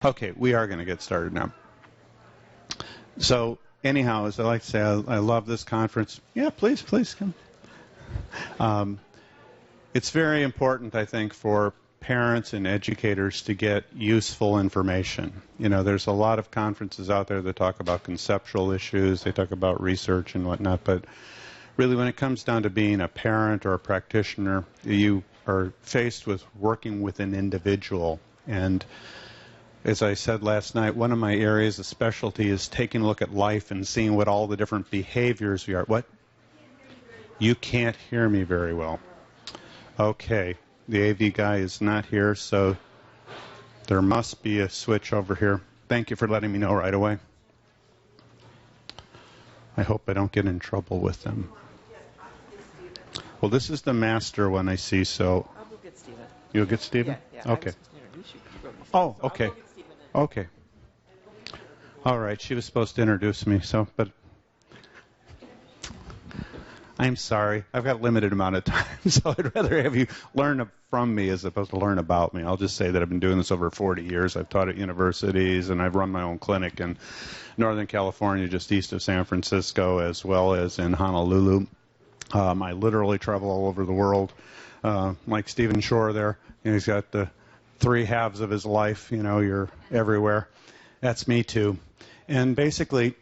Okay, we are going to get started now. So, anyhow, as I like to say, I love this conference. Yeah, please come. It's very important, I think, for parents and educators to get useful information. You know, there's a lot of conferences out there that talk about conceptual issues, they talk about research and whatnot, but really when it comes down to being a parent or a practitioner, you are faced with working with an individual. And as I said last night, one of my areas of specialty is taking a look at life and seeing what all the different behaviors we are. What? You can't hear me very well. Okay, the AV guy is not here, so there must be a switch over here. Thank you for letting me know right away. I hope I don't get in trouble with them. Well, this is the master one I see, so... I'll go get Stephen. You'll get Stephen? Yeah. Okay. Oh, okay. Okay. All right, she was supposed to introduce me, but I'm sorry. I've got a limited amount of time, so I'd rather have you learn from me as opposed to learn about me. I'll just say that I've been doing this over 40 years. I've taught at universities, and I've run my own clinic in Northern California, just east of San Francisco, as well as in Honolulu. I literally travel all over the world, like Stephen Shore there. You know, he's got the three halves of his life. You know, you're everywhere. That's me too. And basically,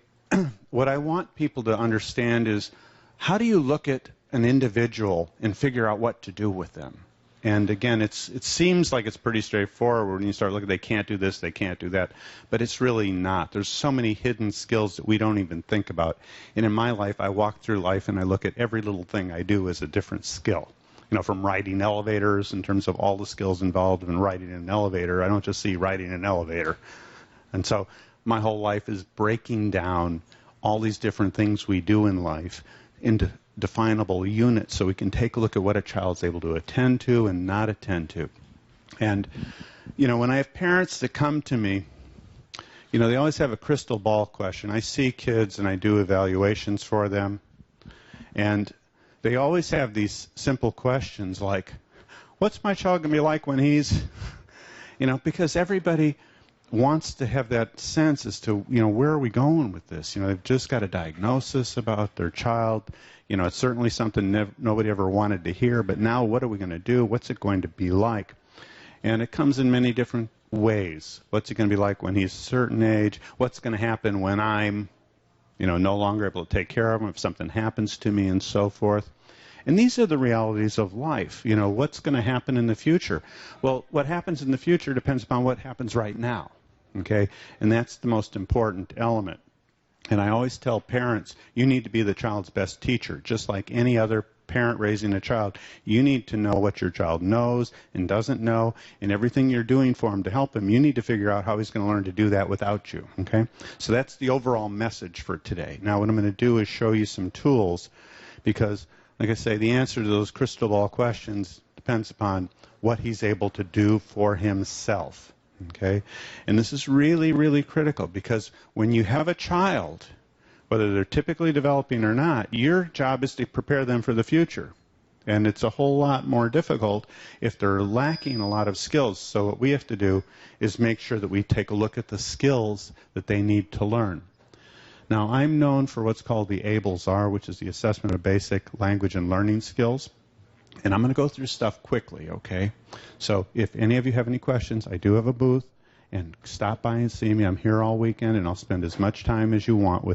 what I want people to understand is, how do you look at an individual and figure out what to do with them? And again, it seems like it's pretty straightforward when you start looking, they can't do this, they can't do that. But it's really not. There's so many hidden skills that we don't even think about. And in my life, I walk through life and I look at every little thing I do as a different skill. You know, from riding elevators in terms of all the skills involved in riding an elevator. I don't just see riding an elevator. And so my whole life is breaking down all these different things we do in life into definable units so we can take a look at what a child's able to attend to and not attend to. And, you know, when I have parents that come to me, you know, they always have a crystal ball question. I see kids and I do evaluations for them. And they always have these simple questions like, what's my child going to be like when he's, you know, because everybody wants to have that sense as to, you know, where are we going with this? You know, they've just got a diagnosis about their child. You know, it's certainly something nobody ever wanted to hear, but now what are we going to do? What's it going to be like? And it comes in many different ways. What's it going to be like when he's a certain age? What's going to happen when I'm, you know, no longer able to take care of him if something happens to me and so forth? And these are the realities of life. You know, what's going to happen in the future? Well, what happens in the future depends upon what happens right now. Okay? And that's the most important element. And I always tell parents, you need to be the child's best teacher. Just like any other parent raising a child, you need to know what your child knows and doesn't know, and everything you're doing for him to help him, you need to figure out how he's going to learn to do that without you. Okay? So that's the overall message for today. Now what I'm going to do is show you some tools, because, like I say, the answer to those crystal ball questions depends upon what he's able to do for himself. Okay? And this is really, really critical, because when you have a child, whether they're typically developing or not, your job is to prepare them for the future. And it's a whole lot more difficult if they're lacking a lot of skills. So what we have to do is make sure that we take a look at the skills that they need to learn. Now, I'm known for what's called the ABLES-R, which is the Assessment of Basic Language and Learning Skills. And I'm going to go through stuff quickly, okay? So if any of you have any questions, I do have a booth, and stop by and see me. I'm here all weekend, and I'll spend as much time as you want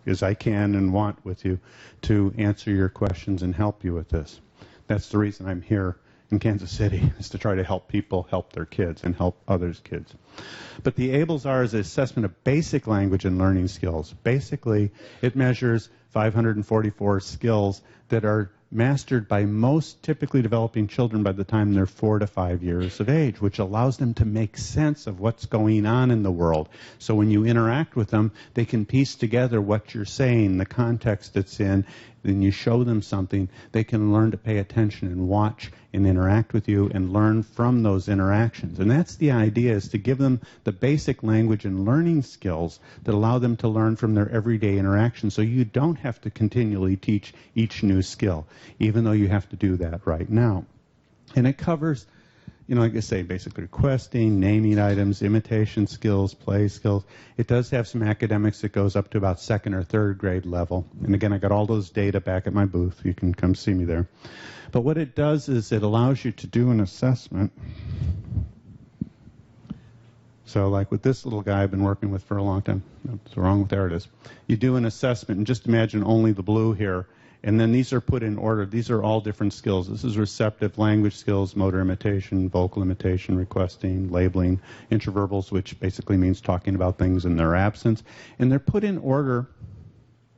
as I can and want with you to answer your questions and help you with this. That's the reason I'm here in Kansas City, is to try to help people help their kids and help others' kids. But the ABLES-R is an assessment of basic language and learning skills. Basically, it measures 544 skills that are mastered by most typically developing children by the time they're 4 to 5 years of age, which allows them to make sense of what's going on in the world. So when you interact with them, they can piece together what you're saying, the context it's in, then you show them something, they can learn to pay attention and watch and interact with you and learn from those interactions. And that's the idea, is to give them the basic language and learning skills that allow them to learn from their everyday interactions, so you don't have to continually teach each new skill, even though you have to do that right now. And it covers, like I say, basically requesting, naming items, imitation skills, play skills. It does have some academics that goes up to about second or third grade level. And again, I got all those data back at my booth. You can come see me there. But what it does is it allows you to do an assessment. So like with this little guy I've been working with for a long time. What's wrong? There it is. You do an assessment, and just imagine only the blue here. And then these are put in order. These are all different skills. This is receptive language skills, motor imitation, vocal imitation, requesting, labeling, interverbals, which basically means talking about things in their absence. And they're put in order,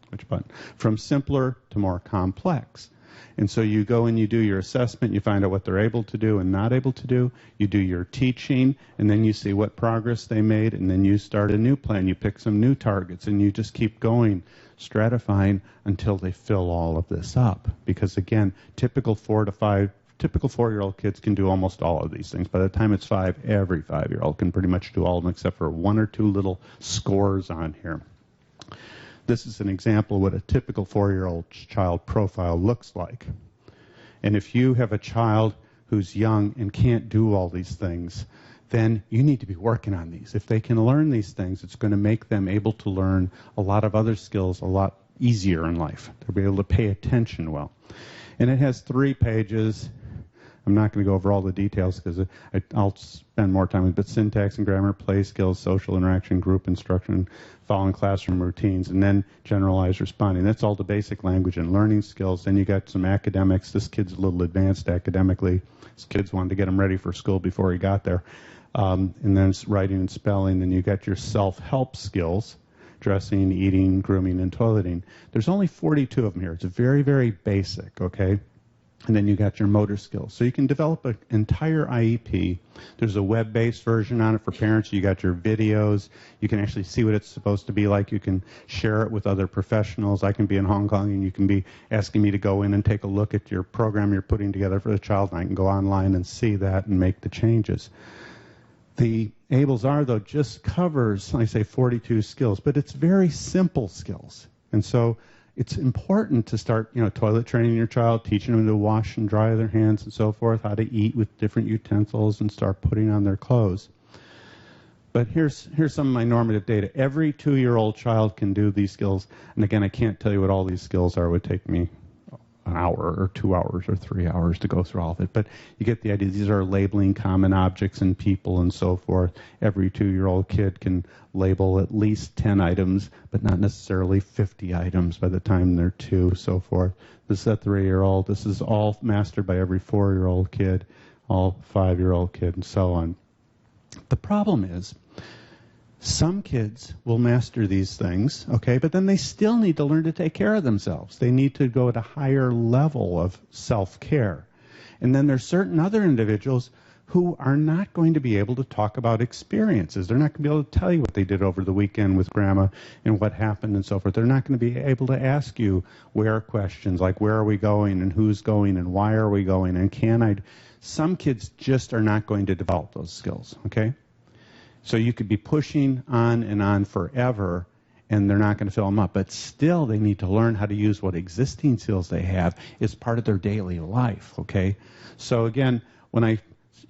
which button? From simpler to more complex. And so you go and you do your assessment, you find out what they're able to do and not able to do. You do your teaching, and then you see what progress they made, and then you start a new plan. You pick some new targets, and you just keep going, stratifying until they fill all of this up. Because again, typical 4-year-old kids can do almost all of these things. By the time it's 5, every 5-year-old can pretty much do all of them except for 1 or 2 little scores on here. This is an example of what a typical 4-year-old child profile looks like. And if you have a child who's young and can't do all these things, then you need to be working on these. If they can learn these things, it's going to make them able to learn a lot of other skills a lot easier in life. They'll be able to pay attention well. And it has 3 pages. I'm not going to go over all the details because I'll spend more time with it, but syntax and grammar, play skills, social interaction, group instruction, following classroom routines, and then generalized responding. That's all the basic language and learning skills. Then you got some academics. This kid's a little advanced academically. This kid's wanted to get him ready for school before he got there. And then it's writing and spelling. Then you got your self-help skills, dressing, eating, grooming, and toileting. There's only 42 of them here. It's very, very basic, okay? And then you got your motor skills. So you can develop an entire IEP. There's a web-based version on it for parents. You got your videos. You can actually see what it's supposed to be like. You can share it with other professionals. I can be in Hong Kong, and you can be asking me to go in and take a look at your program you're putting together for the child, and I can go online and see that and make the changes. The Ables Are, though, just covers, I say, 42 skills, but it's very simple skills. And so it's important to start, toilet training your child, teaching them to wash and dry their hands and so forth, how to eat with different utensils, and start putting on their clothes. But here's some of my normative data. Every 2-year-old child can do these skills. And again, I can't tell you what all these skills are. It would take me an hour or 2 hours or 3 hours to go through all of it. But you get the idea. These are labeling common objects and people and so forth. Every 2-year-old kid can label at least 10 items, but not necessarily 50 items by the time they're 2, so forth. This is a 3-year-old. This is all mastered by every 4-year-old kid, all 5-year-old kid, and so on. The problem is, some kids will master these things, okay, but then they still need to learn to take care of themselves. They need to go at a higher level of self-care. And then there's certain other individuals who are not going to be able to talk about experiences. They're not going to be able to tell you what they did over the weekend with grandma and what happened and so forth. They're not going to be able to ask you where questions, like where are we going and who's going and why are we going and can I. Some kids just are not going to develop those skills, okay? So you could be pushing on forever, and they're not going to fill them up. But still, they need to learn how to use what existing skills they have as part of their daily life, okay? So again, when I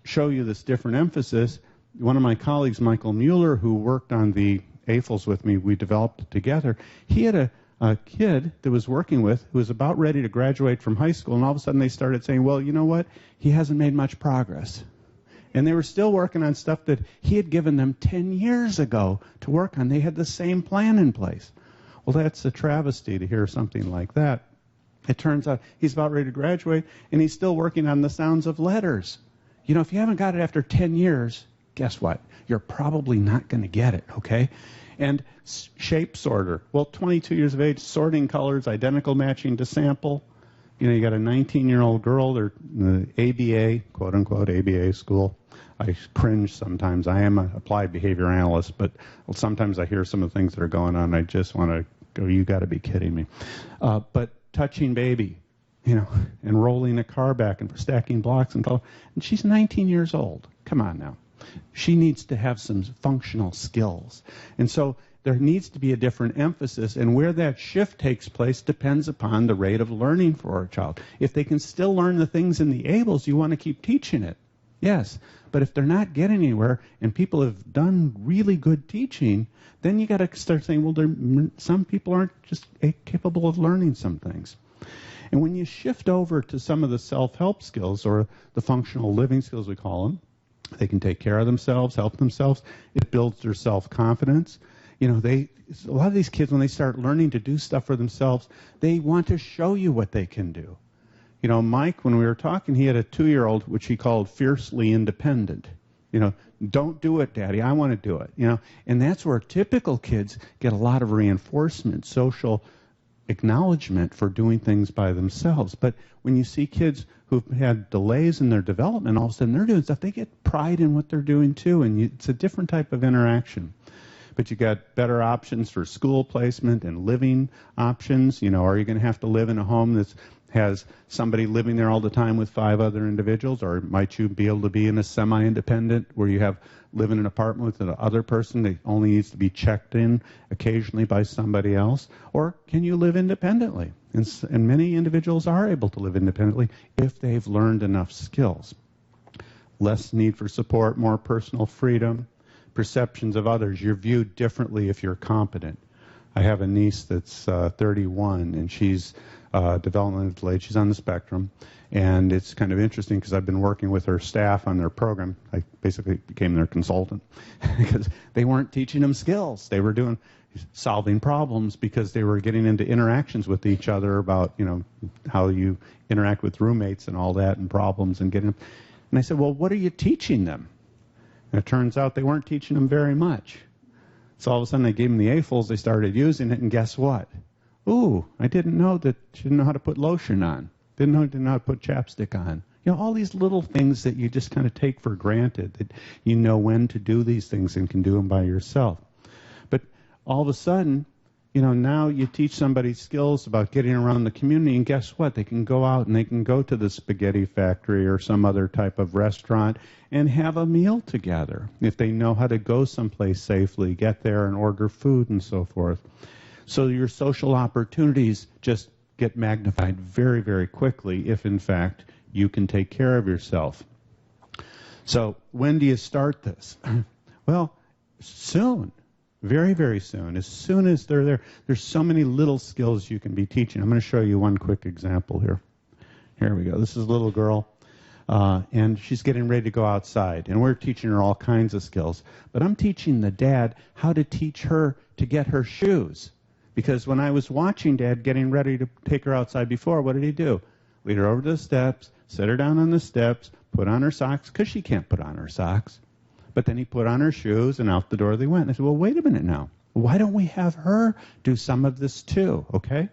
show you this different emphasis, one of my colleagues, Michael Mueller, who worked on the AFLs with me, we developed it together. He had a kid that was working with who was about ready to graduate from high school, and all of a sudden they started saying, well, you know what? He hasn't made much progress. And they were still working on stuff that he had given them 10 years ago to work on. They had the same plan in place. Well, that's a travesty to hear something like that. It turns out he's about ready to graduate, and he's still working on the sounds of letters. If you haven't got it after 10 years, guess what? You're probably not going to get it, okay? And shape sorter. Well, 22 years of age, sorting colors, identical matching to sample. You got a 19-year-old girl, they're in the ABA, quote-unquote ABA school. I cringe sometimes. I am an applied behavior analyst, but sometimes I hear some of the things that are going on. I just want to go, you got to be kidding me. But touching baby, and rolling a car back and stacking blocks and she's 19 years old. Come on now. She needs to have some functional skills. And so there needs to be a different emphasis, and where that shift takes place depends upon the rate of learning for a child. If they can still learn the things in the ABLES, you want to keep teaching it. Yes, but if they're not getting anywhere and people have done really good teaching, then you got to start saying, well, some people aren't just capable of learning some things. And when you shift over to some of the self-help skills, or the functional living skills we call them, they can take care of themselves, help themselves. It builds their self-confidence. You know, a lot of these kids, when they start learning to do stuff for themselves, they want to show you what they can do. You know, Mike, when we were talking, he had a 2-year-old, which he called fiercely independent. You know, don't do it, Daddy. I want to do it. You know, and that's where typical kids get a lot of reinforcement, social acknowledgement for doing things by themselves. But when you see kids who've had delays in their development, all of a sudden they're doing stuff, they get pride in what they're doing too, and it's a different type of interaction. But you got better options for school placement and living options. You know, are you going to have to live in a home that has somebody living there all the time with 5 other individuals, or might you be able to be in a semi-independent where you live in an apartment with another person that only needs to be checked in occasionally by somebody else? Or can you live independently? And many individuals are able to live independently if they've learned enough skills. Less need for support, more personal freedom, perceptions of others. You're viewed differently if you're competent. I have a niece that's 31, and she's developmentally delayed. She's on the spectrum. And it's kind of interesting because I've been working with her staff on their program. I basically became their consultant because they weren't teaching them skills. They were solving problems because they were getting into interactions with each other about, you know, how you interact with roommates and all that, and problems and getting them. And I said, well, what are you teaching them? And it turns out they weren't teaching them very much. So all of a sudden they gave them the AFLs, they started using it, and guess what? Ooh, I didn't know that she didn't know how to put lotion on. Didn't know how to put chapstick on. You know, all these little things that you just kind of take for granted, that you know when to do these things and can do them by yourself. But all of a sudden, you know, now you teach somebody skills about getting around the community, and guess what? They can go out and they can go to the spaghetti factory or some other type of restaurant and have a meal together if they know how to go someplace safely, get there and order food and so forth. So your social opportunities just get magnified very, very quickly if, in fact, you can take care of yourself. So when do you start this? Well, soon. Very, very soon. As soon as they're there. There's so many little skills you can be teaching. I'm going to show you one quick example here. Here we go. This is a little girl, and she's getting ready to go outside. And we're teaching her all kinds of skills. But I'm teaching the dad how to teach her to get her shoes. Because when I was watching Dad getting ready to take her outside before, what did he do? Lead her over to the steps, sit her down on the steps, put on her socks, because she can't put on her socks. But then he put on her shoes, and out the door they went. And I said, well, wait a minute now. Why don't we have her do some of this too, okay?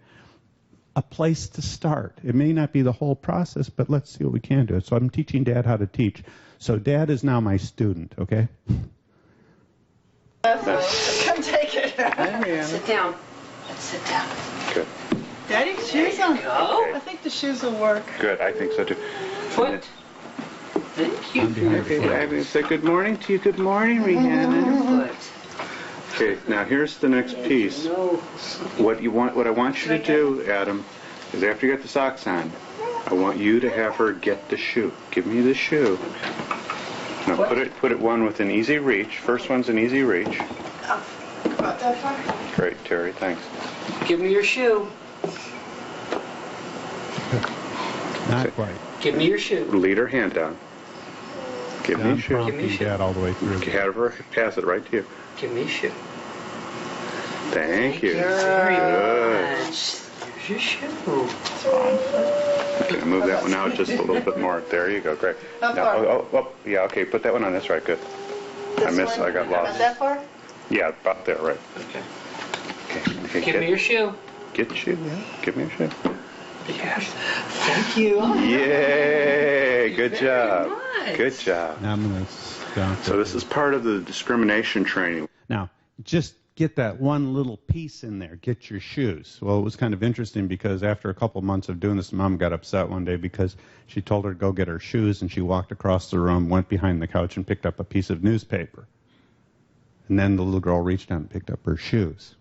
A place to start. It may not be the whole process, but let's see what we can do. So I'm teaching Dad how to teach. So Dad is now my student, okay? Come take it. Sit down. Let's sit down. Good. Daddy, shoes on. Go. I think the shoes will work. Good. I think so too. Foot. Thank you. Okay, I'm going to say good morning to you. Good morning, Rhiannon. Foot. Okay, now here's the next piece. No. What I want you to do, Adam, is after you get the socks on, I want you to have her get the shoe. Give me the shoe. Now put it one with an easy reach. First one's an easy reach. About that far? Great, Terry. Thanks. Give me your shoe. Not quite. Give me your shoe. Lead her hand down. Give me a I'm shoe. prompting Dad all the way through. Have her pass it right to you. Give me a shoe. Thank you. Very Good. much. Here's your shoe. Okay, move that one out just a little bit more. There you go. Great. How Now, far? yeah. Okay, put that one on. That's right. Good. This missed. one? I got lost. About that far? Yeah, about there. Right. Okay. Okay. Give me your shoe. Get the shoe. Yeah. Give me a shoe. Yes. Thank you. Yay! Good Very job. much. Good job. Now I'm going to stop. So this is part of the discrimination training. Now, just get that one little piece in there. Get your shoes. Well, it was kind of interesting because after a couple months of doing this, Mom got upset one day because she told her to go get her shoes, and she walked across the room, went behind the couch, and picked up a piece of newspaper. And then the little girl reached down and picked up her shoes.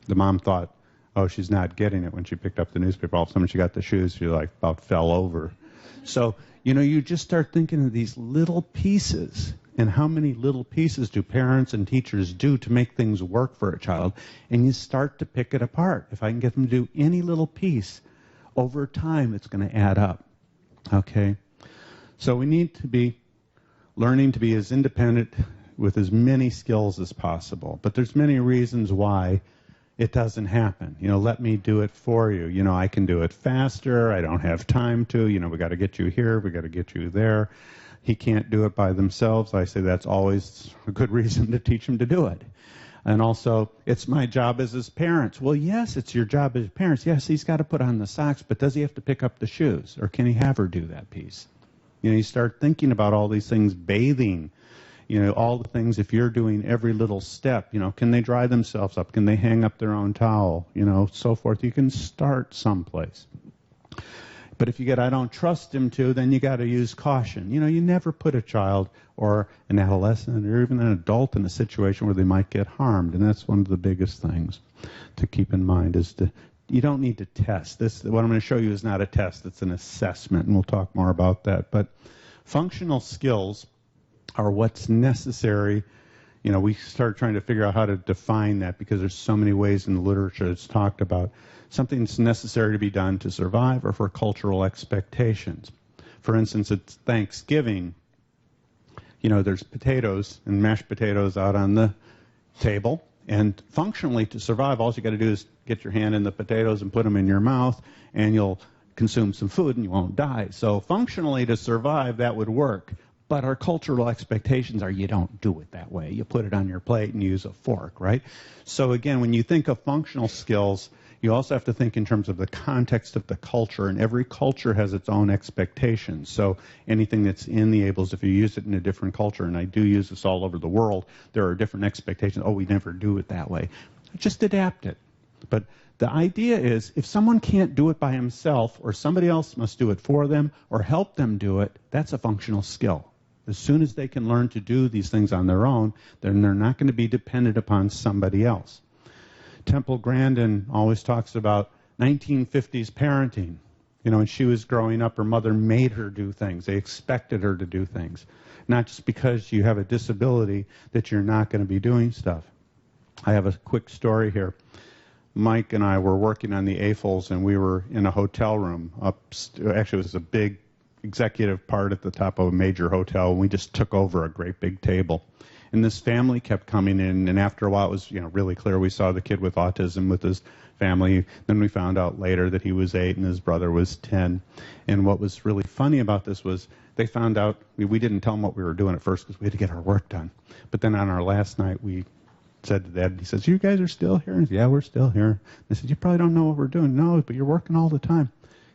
The mom thought, oh, she's not getting it when she picked up the newspaper. All of a sudden, she got the shoes. She about fell over. So, you just start thinking of these little pieces, and how many little pieces do parents and teachers do to make things work for a child, and you start to pick it apart. If I can get them to do any little piece, over time it's going to add up. Okay? So we need to be learning to be as independent with as many skills as possible. But there's many reasons why it doesn't happen. Let me do it for you. I can do it faster. I don't have time to. We got to get you here. We got to get you there. He can't do it by themselves. I say that's always a good reason to teach him to do it. And also, it's my job as his parents. Well, yes, it's your job as parents. Yes, he's got to put on the socks, but does he have to pick up the shoes? Or can he have her do that piece? You start thinking about all these things, bathing, all the things, if you're doing every little step, can they dry themselves up? Can they hang up their own towel? So forth. You can start someplace. But if you get, I don't trust him to, then you got to use caution. You never put a child or an adolescent or even an adult in a situation where they might get harmed. And that's one of the biggest things to keep in mind is you don't need to test. What I'm going to show you is not a test. It's an assessment, and we'll talk more about that. But functional skills are what's necessary. We start trying to figure out how to define that because there's so many ways in the literature it's talked about. Something that's necessary to be done to survive or for cultural expectations. For instance, it's Thanksgiving. There's potatoes and mashed potatoes out on the table. And functionally, to survive, all you got to do is get your hand in the potatoes and put them in your mouth, and you'll consume some food and you won't die. So functionally, to survive, that would work. But our cultural expectations are you don't do it that way. You put it on your plate and use a fork, right? So again, when you think of functional skills, you also have to think in terms of the context of the culture, and every culture has its own expectations. So anything that's in the ABLES, if you use it in a different culture, and I do use this all over the world, there are different expectations. Oh, we never do it that way. Just adapt it. But the idea is if someone can't do it by himself, or somebody else must do it for them or help them do it, that's a functional skill. As soon as they can learn to do these things on their own, then they're not going to be dependent upon somebody else. Temple Grandin always talks about 1950s parenting. When she was growing up, her mother made her do things. They expected her to do things. Not just because you have a disability that you're not going to be doing stuff. I have a quick story here. Mike and I were working on the AFLs, and we were in a hotel room. Actually, it was a big executive part at the top of a major hotel, and we just took over a great big table. And this family kept coming in, and after a while it was really clear. We saw the kid with autism with his family. Then we found out later that he was 8 and his brother was 10. And what was really funny about this was they found out, we didn't tell them what we were doing at first because we had to get our work done. But then on our last night we said to Dad, he says, "You guys are still here?" And said, "Yeah, we're still here." They said, "You probably don't know what we're doing." "No, but you're working all the time."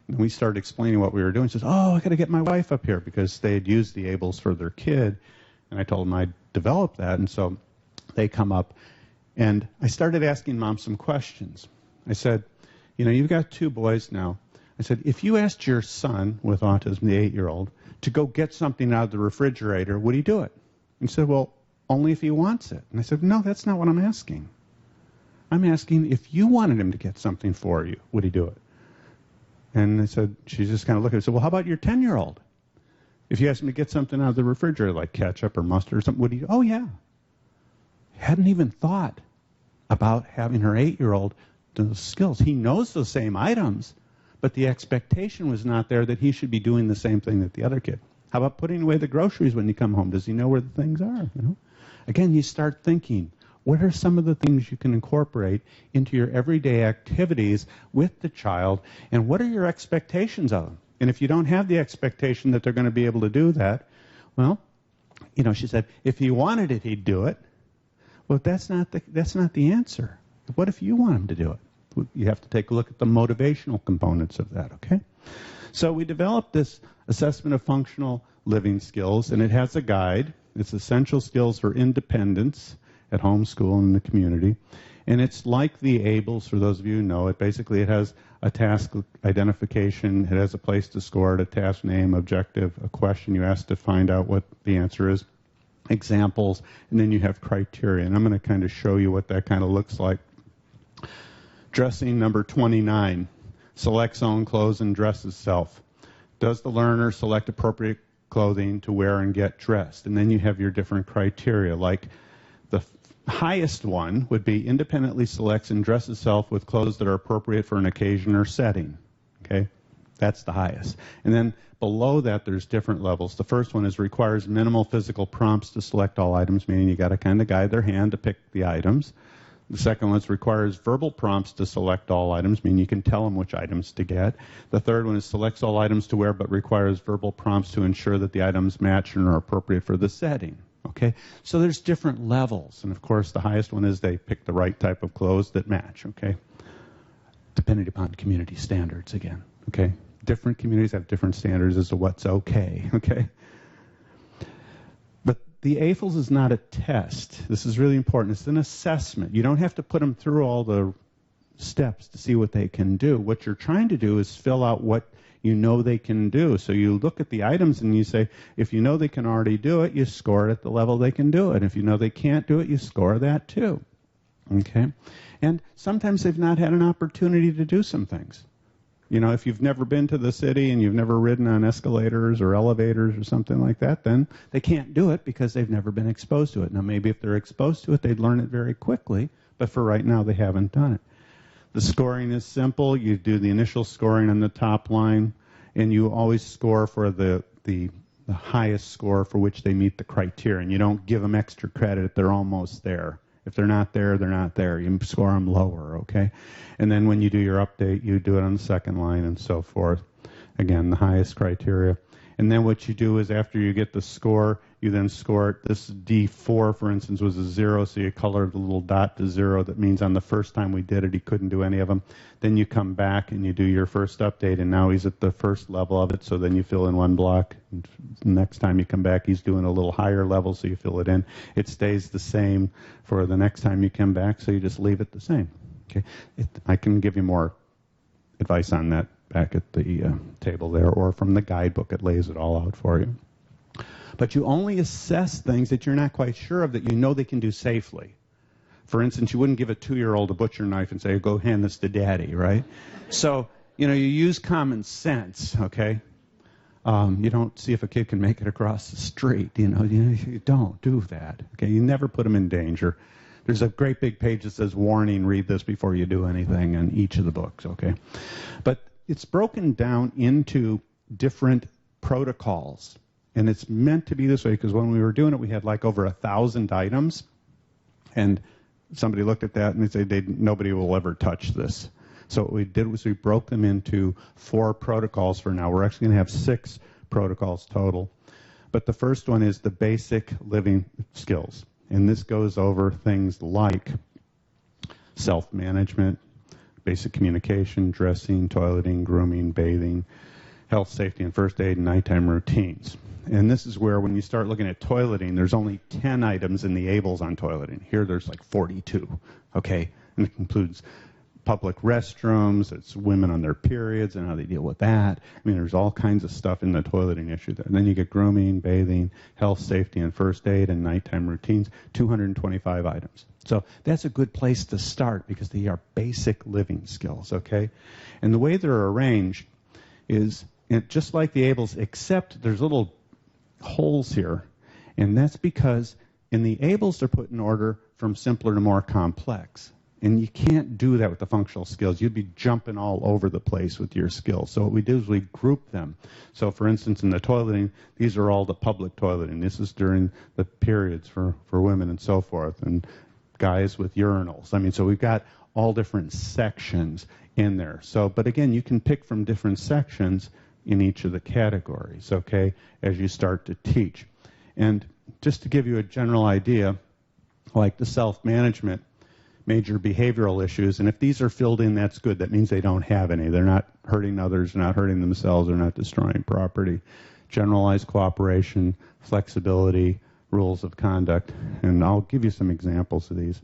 And we started explaining what we were doing. He says, "Oh, I got to get my wife up here," because they had used the ABLES for their kid. And I told them I'd developed that. And so they come up. And I started asking Mom some questions. I said, you've got 2 boys now. I said, if you asked your son with autism, the 8-year-old, to go get something out of the refrigerator, would he do it? And he said, well, only if he wants it. And I said, no, that's not what I'm asking. I'm asking if you wanted him to get something for you, would he do it? And I said, she just kind of looked at me and said, well, how about your 10-year-old? If you asked him to get something out of the refrigerator, like ketchup or mustard or something, would he? Oh, yeah. Hadn't even thought about having her 8-year-old do those skills. He knows those same items, but the expectation was not there that he should be doing the same thing that the other kid. How about putting away the groceries when you come home? Does he know where the things are? Again, you start thinking, what are some of the things you can incorporate into your everyday activities with the child, and what are your expectations of them? And if you don't have the expectation that they're going to be able to do that, well, she said, if he wanted it, he'd do it. Well, that's not the answer. What if you want him to do it? You have to take a look at the motivational components of that, okay? So we developed this assessment of functional living skills, and it has a guide. It's essential skills for independence at home, school, and in the community. And it's like the ABLES, for those of you who know it. Basically, it has a task identification. It has a place to score it, a task name, objective, a question you ask to find out what the answer is, examples, and then you have criteria. And I'm going to kind of show you what that kind of looks like. Dressing number 29. Selects own clothes and dresses self. Does the learner select appropriate clothing to wear and get dressed? And then you have your different criteria, like the highest one would be independently selects and dresses itself with clothes that are appropriate for an occasion or setting. Okay? That's the highest. And then below that, there's different levels. The first one is requires minimal physical prompts to select all items, meaning you got to kind of guide their hand to pick the items. The second one is requires verbal prompts to select all items, meaning you can tell them which items to get. The third one is selects all items to wear, but requires verbal prompts to ensure that the items match and are appropriate for the setting. Okay, so there's different levels, and of course, the highest one is they pick the right type of clothes that match. Okay, depending upon community standards again. Okay. Different communities have different standards as to what's okay, okay? But the AFLS is not a test. This is really important. It's an assessment. You don't have to put them through all the steps to see what they can do. What you're trying to do is fill out what you know they can do. So you look at the items and you say, if you know they can already do it, you score it at the level they can do it. If you know they can't do it, you score that too, okay? And sometimes they've not had an opportunity to do some things. You know, if you've never been to the city and you've never ridden on escalators or elevators or something like that, then they can't do it because they've never been exposed to it. Now, maybe if they're exposed to it, they'd learn it very quickly, but for right now, they haven't done it. The scoring is simple. You do the initial scoring on the top line, and you always score for the highest score for which they meet the criteria, and you don't give them extra credit if they're almost there. If they're not there, they're not there. You score them lower, okay? And then when you do your update, you do it on the second line and so forth. Again, the highest criteria. And then what you do is after you get the score, you then score it. This D4, for instance, was a 0, so you color the little dot to 0. That means on the first time we did it, he couldn't do any of them. Then you come back and you do your first update, and now he's at the first level of it, so then you fill in one block. And next time you come back, he's doing a little higher level, so you fill it in. It stays the same for the next time you come back, so you just leave it the same. Okay, I can give you more advice on that back at the table there, or from the guidebook. It lays it all out for you. But you only assess things that you're not quite sure of that you know they can do safely. For instance, you wouldn't give a 2-year-old a butcher knife and say, go hand this to daddy, right? So, you know, you use common sense, okay? You don't see if a kid can make it across the street, you don't do that, okay? You never put them in danger. There's a great big page that says, warning, read this before you do anything in each of the books, okay? But it's broken down into different protocols. And it's meant to be this way because when we were doing it, we had like over 1,000 items. And somebody looked at that and they said, nobody will ever touch this. So what we did was we broke them into 4 protocols for now. We're actually going to have 6 protocols total. But the first one is the basic living skills. And this goes over things like self-management, basic communication, dressing, toileting, grooming, bathing, health, safety, and first aid, and nighttime routines. And this is where when you start looking at toileting, there's only 10 items in the ABLES on toileting. Here there's like 42, okay? And it includes public restrooms, it's women on their periods and how they deal with that. I mean, there's all kinds of stuff in the toileting issue there. And then you get grooming, bathing, health, safety, and first aid, and nighttime routines, 225 items. So that's a good place to start because they are basic living skills, okay? And the way they're arranged is just like the ABLES, except there's little holes here. And that's because in the ABLES, they're put in order from simpler to more complex. And you can't do that with the functional skills. You'd be jumping all over the place with your skills. So what we do is we group them. So for instance, in the toileting, these are all the public toileting. This is during the periods for women and so forth, and guys with urinals. I mean, so we've got all different sections in there. So, but again, you can pick from different sections in each of the categories, okay, as you start to teach. And just to give you a general idea, like the self-management, major behavioral issues, and if these are filled in, that's good. That means they don't have any. They're not hurting others, they're not hurting themselves, they're not destroying property. Generalized cooperation, flexibility, rules of conduct, and I'll give you some examples of these.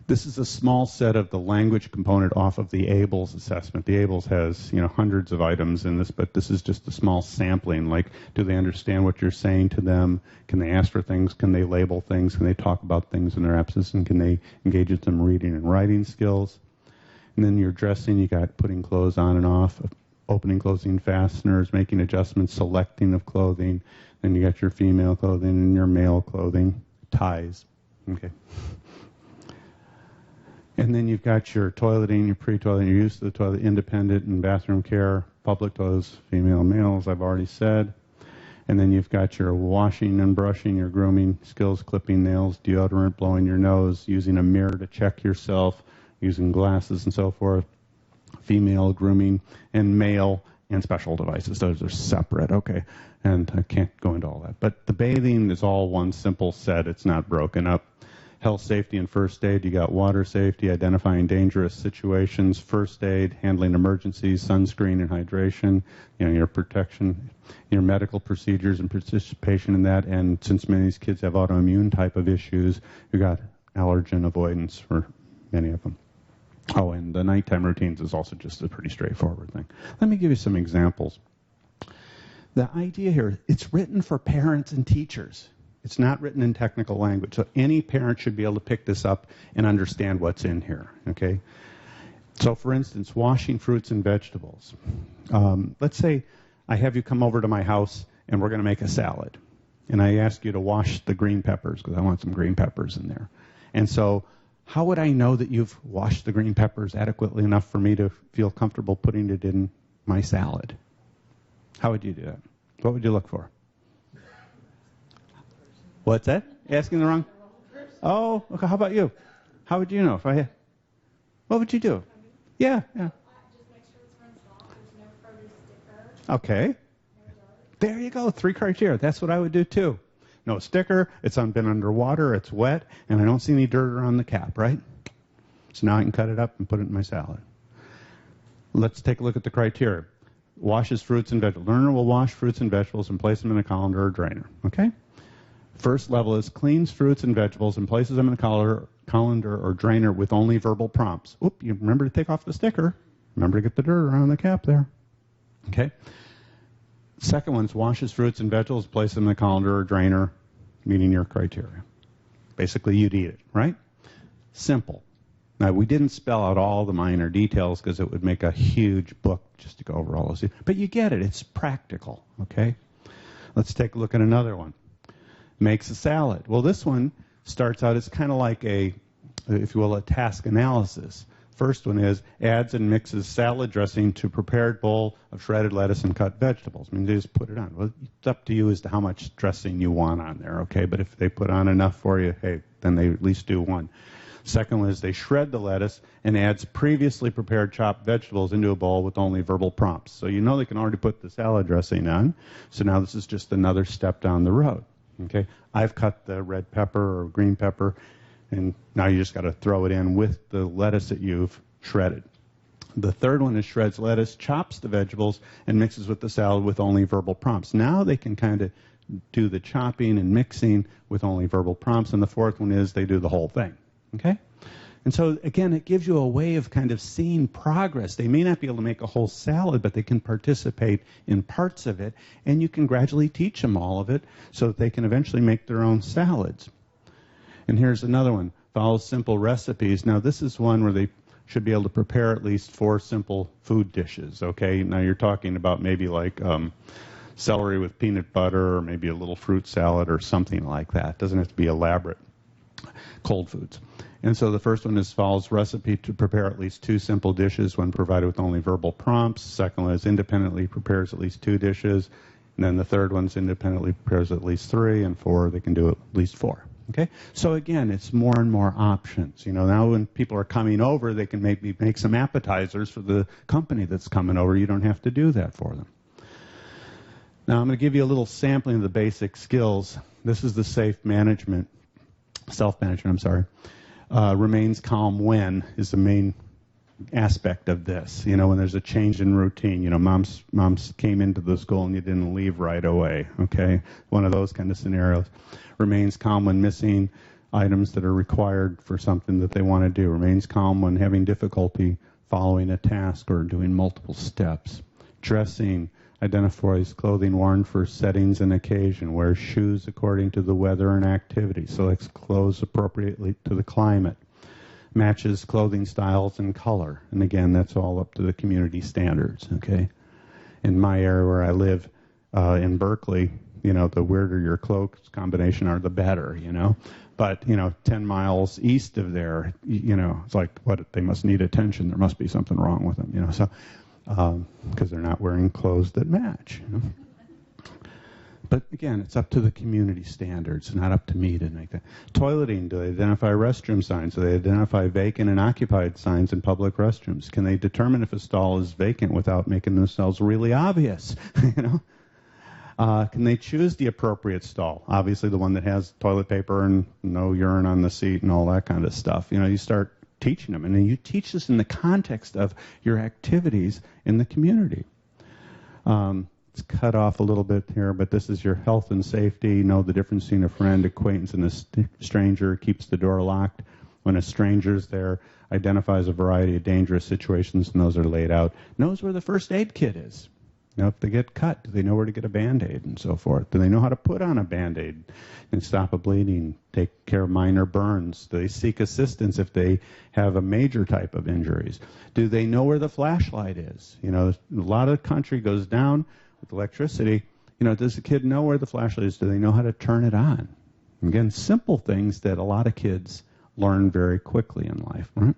This is a small set of the language component off of the ABLES assessment. The ABLES has, hundreds of items in this, but this is just a small sampling. Like, do they understand what you're saying to them? Can they ask for things? Can they label things? Can they talk about things in their absence? And can they engage in some reading and writing skills? And then your dressing, you got putting clothes on and off. opening, closing fasteners, making adjustments, selecting of clothing. Then you got your female clothing and your male clothing, ties. Okay. And then you've got your toileting, your pre-toileting, your use of the toilet, independent and bathroom care, public toilets, female, males, I've already said. And then you've got your washing and brushing, your grooming skills, clipping nails, deodorant, blowing your nose, using a mirror to check yourself, using glasses and so forth, female grooming, and male and special devices. Those are separate, okay? And I can't go into all that. But the bathing is all one simple set. It's not broken up. Health, safety, and first aid. You got water safety, identifying dangerous situations, first aid, handling emergencies, sunscreen and hydration, your protection, your medical procedures and participation in that. And since many of these kids have autoimmune type of issues, you got allergen avoidance for many of them. Oh, and the nighttime routines is also just a pretty straightforward thing. Let me give you some examples. The idea here, it's written for parents and teachers. It's not written in technical language. So any parent should be able to pick this up and understand what's in here, okay? So, for instance, washing fruits and vegetables. Let's say I have you come over to my house and we're going to make a salad. And I ask you to wash the green peppers because I want some green peppers in there. And so how would I know that you've washed the green peppers adequately enough for me to feel comfortable putting it in my salad? How would you do that? What would you look for? What's that? Asking the wrong? Oh, okay. How about you? How would you know if I had? What would you do? Yeah. Just make sure it's rinsed off. There's no produce sticker. Okay. There you go. 3 criteria. That's what I would do too. No sticker. It's been underwater. It's wet, and I don't see any dirt around the cap. Right? So now I can cut it up and put it in my salad. Let's take a look at the criteria. Washes fruits and vegetables. Learner will wash fruits and vegetables and place them in a colander or drainer. Okay. First level is cleans fruits and vegetables and places them in a colander or drainer with only verbal prompts. Oop, you remember to take off the sticker. Remember to get the dirt around the cap there. Okay. Second one is washes fruits and vegetables, places them in a colander or drainer, meeting your criteria. Basically, you'd eat it, right? Simple. Now, we didn't spell out all the minor details because it would make a huge book just to go over all those. But you get it. It's practical, okay? Let's take a look at another one. Makes a salad. Well, this one starts out as kind of like a, if you will, a task analysis. First one is adds and mixes salad dressing to prepared bowl of shredded lettuce and cut vegetables. I mean, they just put it on. Well, it's up to you as to how much dressing you want on there, okay? But if they put on enough for you, hey, then they at least do one. Second one is they shred the lettuce and adds previously prepared chopped vegetables into a bowl with only verbal prompts. So you know they can already put the salad dressing on. So now this is just another step down the road. Okay, I've cut the red pepper or green pepper, and now you just got to throw it in with the lettuce that you've shredded. The third one is shreds lettuce, chops the vegetables, and mixes with the salad with only verbal prompts. Now they can kind of do the chopping and mixing with only verbal prompts. And the fourth one is they do the whole thing. Okay? And so, again, it gives you a way of kind of seeing progress. They may not be able to make a whole salad, but they can participate in parts of it, and you can gradually teach them all of it so that they can eventually make their own salads. And here's another one. Follows simple recipes. Now, this is one where they should be able to prepare at least 4 simple food dishes, okay? Now, you're talking about maybe like celery with peanut butter or maybe a little fruit salad or something like that. It doesn't have to be elaborate. Cold foods. And so the first one is follows recipe to prepare at least 2 simple dishes when provided with only verbal prompts. Second one is independently prepares at least 2 dishes. And then the third one is independently prepares at least 3. And 4, they can do at least 4. Okay? So again, it's more and more options. You know, now when people are coming over, they can maybe make some appetizers for the company that's coming over. You don't have to do that for them. Now I'm going to give you a little sampling of the basic skills. This is the self-management, remains calm when is the main aspect of this. You know, when there's a change in routine, you know, moms came into the school and you didn't leave right away, okay? One of those kind of scenarios. Remains calm when missing items that are required for something that they want to do. Remains calm when having difficulty following a task or doing multiple steps. Dressing identifies clothing worn for settings and occasion. Wears shoes according to the weather and activity. Selects clothes appropriately to the climate. Matches clothing styles and color. And again, that's all up to the community standards, okay? in my area where I live in Berkeley, the weirder your clothes combination are, the better, But, 10 miles east of there, it's like, what, they must need attention. There must be something wrong with them, so, because they're not wearing clothes that match, But again, it's up to the community standards, not up to me to make that. Toileting, do they identify restroom signs? Do they identify vacant and occupied signs in public restrooms? Can they determine if a stall is vacant without making themselves really obvious? Can they choose the appropriate stall? Obviously, the one that has toilet paper and no urine on the seat and all that kind of stuff. You start teaching them, and then you teach this in the context of your activities in the community. It's cut off a little bit here, but this is your health and safety. Know the difference between a friend, acquaintance, and a stranger. Keeps the door locked when a stranger's there. Identifies a variety of dangerous situations, and those are laid out. Knows where the first aid kit is. If they get cut, do they know where to get a Band-Aid and so forth? Do they know how to put on a Band-Aid and stop a bleeding, take care of minor burns? Do they seek assistance if they have a major type of injuries? Do they know where the flashlight is? A lot of the country goes down with electricity. Does the kid know where the flashlight is? Do they know how to turn it on? Again, simple things that a lot of kids learn very quickly in life, right?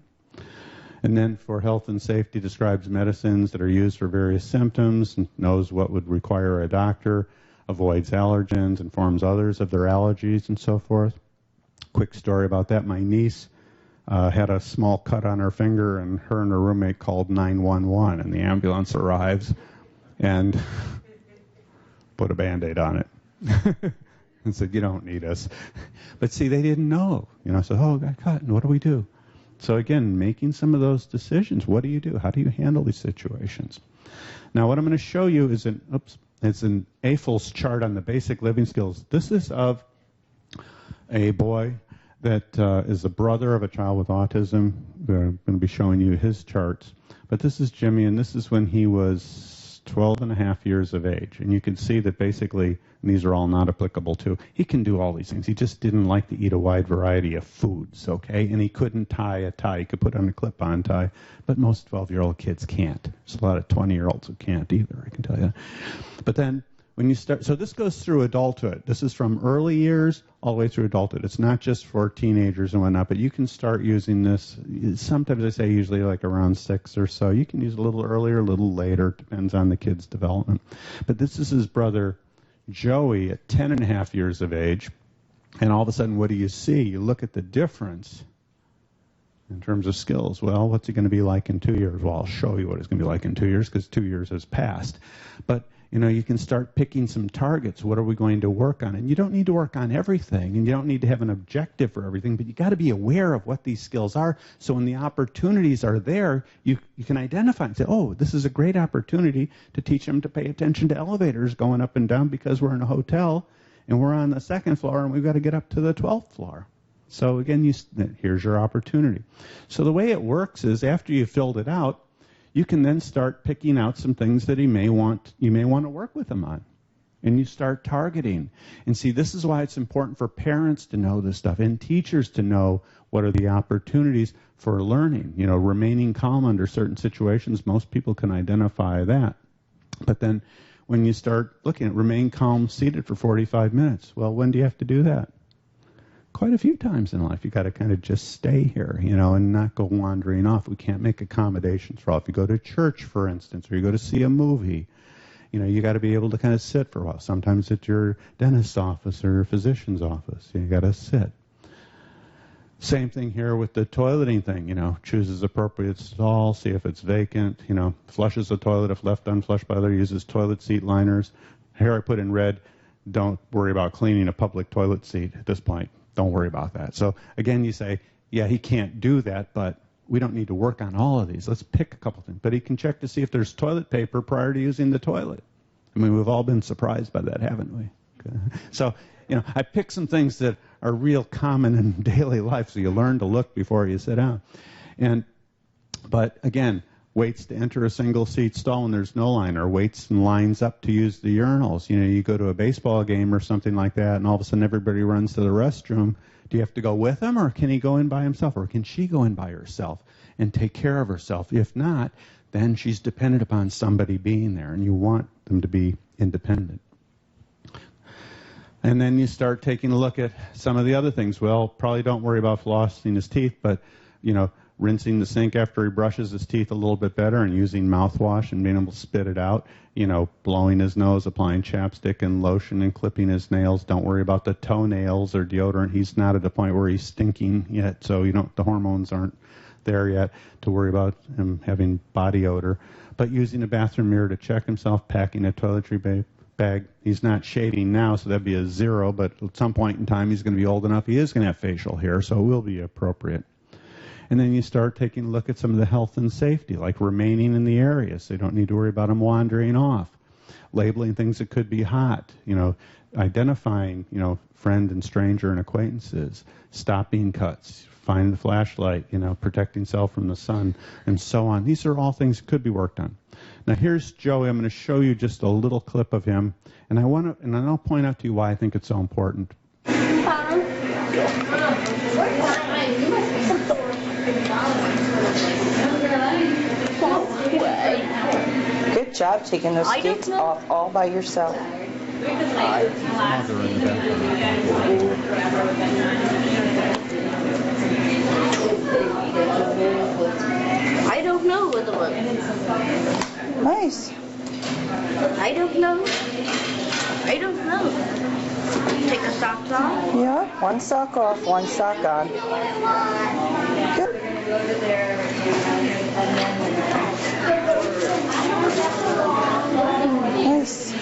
And then for health and safety, describes medicines that are used for various symptoms, and knows what would require a doctor, avoids allergens, informs others of their allergies, and so forth. Quick story about that. My niece had a small cut on her finger, and her roommate called 911, and the ambulance arrives and put a Band-Aid on it. And said, you don't need us. But see, they didn't know. So, I got cut, and what do we do? So again, making some of those decisions. What do you do? How do you handle these situations? Now, what I'm going to show you is it's an AFL's chart on the basic living skills. This is of a boy that is a brother of a child with autism. I'm going to be showing you his charts. But this is Jimmy, and this is when he was 12 and a half years of age. And you can see that basically, and these are all not applicable to, he can do all these things. He just didn't like to eat a wide variety of foods, okay? And he couldn't tie a tie. He could put on a clip-on tie, but most 12-year-old kids can't. There's a lot of 20-year-olds who can't either, I can tell you. But then when you start, so this goes through adulthood. This is from early years all the way through adulthood. It's not just for teenagers and whatnot, but you can start using this. Sometimes I say usually like around 6 or so. You can use a little earlier, a little later, depends on the kid's development. But this is his brother Joey at 10 and a half years of age, and all of a sudden, what do you see? You look at the difference in terms of skills. Well, what's he going to be like in 2 years? Well, I'll show you what it's going to be like in 2 years, because 2 years has passed. But you can start picking some targets. What are we going to work on? And you don't need to work on everything, and you don't need to have an objective for everything, but you got to be aware of what these skills are, so when the opportunities are there, you can identify and say, oh, this is a great opportunity to teach them to pay attention to elevators going up and down because we're in a hotel, and we're on the 2nd floor, and we've got to get up to the 12th floor. So again, here's your opportunity. So the way it works is after you've filled it out, you can then start picking out some things that you may want to work with them on. And you start targeting. And see, this is why it's important for parents to know this stuff and teachers to know what are the opportunities for learning. Remaining calm under certain situations, most people can identify that. But then when you start looking at remain calm seated for 45 minutes, well, when do you have to do that? Quite a few times in life. You got to kind of just stay here, and not go wandering off. We can't make accommodations for all. If you go to church, for instance, or you go to see a movie, you got to be able to kind of sit for a while. Sometimes it's your dentist's office or your physician's office. You got to sit. Same thing here with the toileting thing. Chooses appropriate stall, see if it's vacant. Flushes the toilet if left unflushed by other. Uses toilet seat liners. Here I put in red. Don't worry about cleaning a public toilet seat at this point. Don't worry about that. So again, you say, yeah, he can't do that, but we don't need to work on all of these. Let's pick a couple things. But he can check to see if there's toilet paper prior to using the toilet. I mean, we've all been surprised by that, haven't we? Okay. So, I pick some things that are real common in daily life, so you learn to look before you sit down. But again, waits to enter a single seat stall when there's no line, or waits and lines up to use the urinals. You go to a baseball game or something like that, and all of a sudden everybody runs to the restroom Do you have to go with him, or can he go in by himself, or can she go in by herself and take care of herself? If not, then she's dependent upon somebody being there, and you want them to be independent. And then you start taking a look at some of the other things. Well, probably don't worry about flossing his teeth, but, rinsing the sink after he brushes his teeth a little bit better and using mouthwash and being able to spit it out, blowing his nose, applying chapstick and lotion and clipping his nails. Don't worry about the toenails or deodorant. He's not at the point where he's stinking yet, so the hormones aren't there yet to worry about him having body odor. But using a bathroom mirror to check himself, packing a toiletry bag. He's not shading now, so that'd be a 0, but at some point in time he's going to be old enough. He is going to have facial hair, so it will be appropriate. And then you start taking a look at some of the health and safety, like remaining in the area, so you don't need to worry about him wandering off. Labeling things that could be hot, identifying, friend and stranger and acquaintances, stopping cuts, finding the flashlight, protecting self from the sun, and so on. These are all things that could be worked on. Now here's Joey. I'm going to show you just a little clip of him, and I'll point out to you why I think it's so important. Good job taking those skates off all by yourself. I don't know what the look. Nice. I don't know. I don't know. Take the socks off. Yeah, one sock off, one sock on. Good. Nice.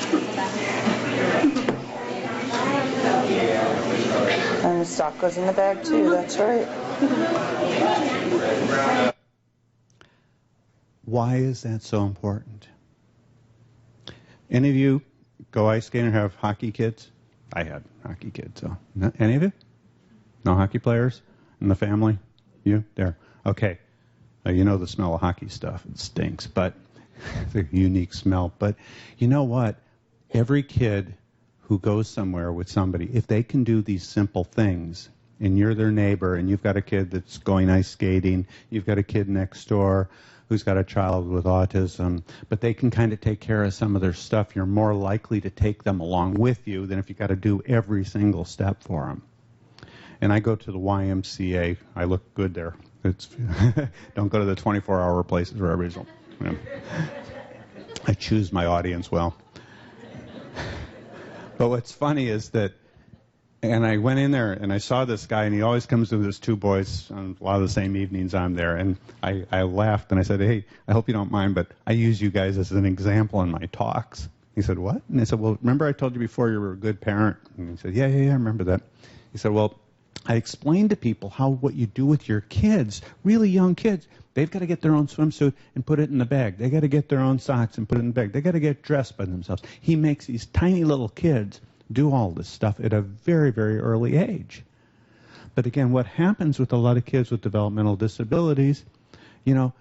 And the sock goes in the bag too, that's right. Why is that so important? Any of you go ice skating or have hockey kids? I had hockey kids. So, any of you? No hockey players in the family? You? There. Okay. You know the smell of hockey stuff. It stinks, but it's a unique smell. But you know what? Every kid who goes somewhere with somebody, if they can do these simple things, and you're their neighbor, and you've got a kid that's going ice skating, you've got a kid next door who's got a child with autism, but they can kind of take care of some of their stuff, you're more likely to take them along with you than if you got to do every single step for them. And I go to the YMCA. I look good there. Don't go to the 24-hour places where everybody's. I choose my audience well. But what's funny is that, and I went in there and I saw this guy, and he always comes with his 2 boys on a lot of the same evenings I'm there. And I laughed and I said, "Hey, I hope you don't mind, but I use you guys as an example in my talks." He said, "What?" And I said, "Well, remember I told you before you were a good parent?" And he said, Yeah, I remember that. He said, "Well, I explained to people what you do with your kids, really young kids. They've got to get their own swimsuit and put it in the bag. They got to get their own socks and put it in the bag. They got to get dressed by themselves." He makes these tiny little kids do all this stuff at a very, very early age. But again, what happens with a lot of kids with developmental disabilities,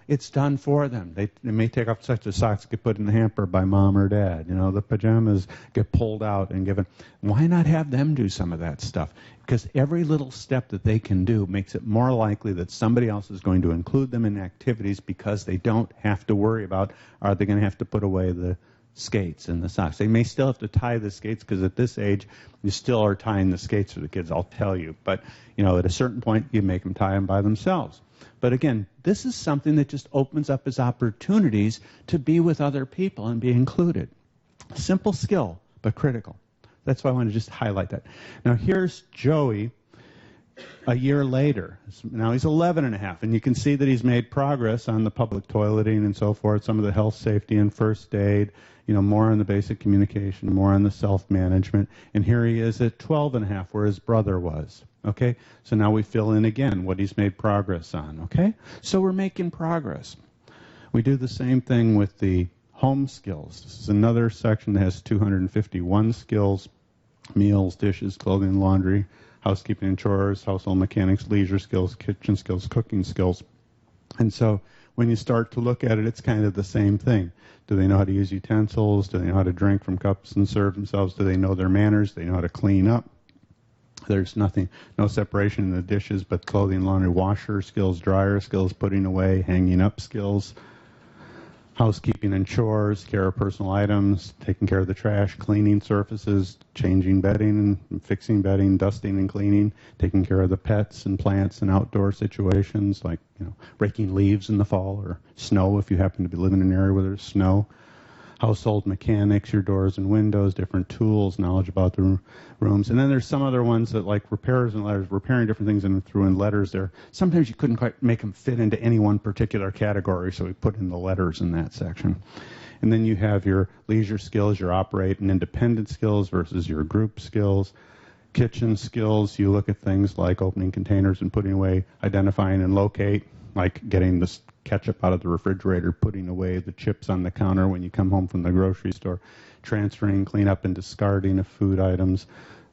it's done for them. They may take off such a socks, get put in the hamper by mom or dad. The pajamas get pulled out and given. Why not have them do some of that stuff? Because every little step that they can do makes it more likely that somebody else is going to include them in activities, because they don't have to worry about, are they going to have to put away the skates and the socks. They may still have to tie the skates, because at this age you still are tying the skates for the kids, I'll tell you. But at a certain point you make them tie them by themselves. But again, this is something that just opens up as opportunities to be with other people and be included. Simple skill, but critical. That's why I want to just highlight that. Now here's Joey a year later. Now he's 11 and a half, and you can see that he's made progress on the public toileting and so forth, some of the health, safety, and first aid, more on the basic communication, more on the self-management. And here he is at 12 and a half, where his brother was. Okay? So now we fill in again what he's made progress on. Okay? So we're making progress. We do the same thing with the home skills. This is another section that has 251 skills: meals, dishes, clothing, laundry, housekeeping and chores, household mechanics, leisure skills, kitchen skills, cooking skills. And so when you start to look at it, it's kind of the same thing. Do they know how to use utensils? Do they know how to drink from cups and serve themselves? Do they know their manners? Do they know how to clean up? There's nothing, no separation in the dishes, but clothing, laundry, washer skills, dryer skills, putting away, hanging up skills, housekeeping and chores, care of personal items, taking care of the trash, cleaning surfaces, changing bedding and fixing bedding, dusting and cleaning, taking care of the pets and plants in outdoor situations like, raking leaves in the fall or snow if you happen to be living in an area where there's snow. Household mechanics, your doors and windows, different tools, knowledge about the rooms. And then there's some other ones that like repairs and letters, repairing different things and threw in letters there. Sometimes you couldn't quite make them fit into any one particular category, so we put in the letters in that section. And then you have your leisure skills, your operate and independent skills versus your group skills. Kitchen skills, you look at things like opening containers and putting away, identifying and locate, like getting the ketchup out of the refrigerator, putting away the chips on the counter when you come home from the grocery store, transferring, clean up, and discarding of food items,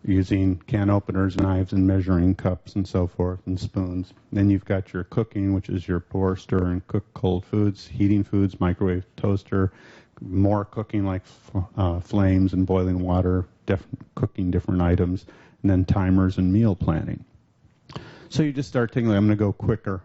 using can openers, knives, and measuring cups, and so forth, and spoons. Then you've got your cooking, which is your pour, stir, and cook cold foods, heating foods, microwave, toaster, more cooking like flames and boiling water, cooking different items, and then timers and meal planning. So you just start thinking, I'm going to go quicker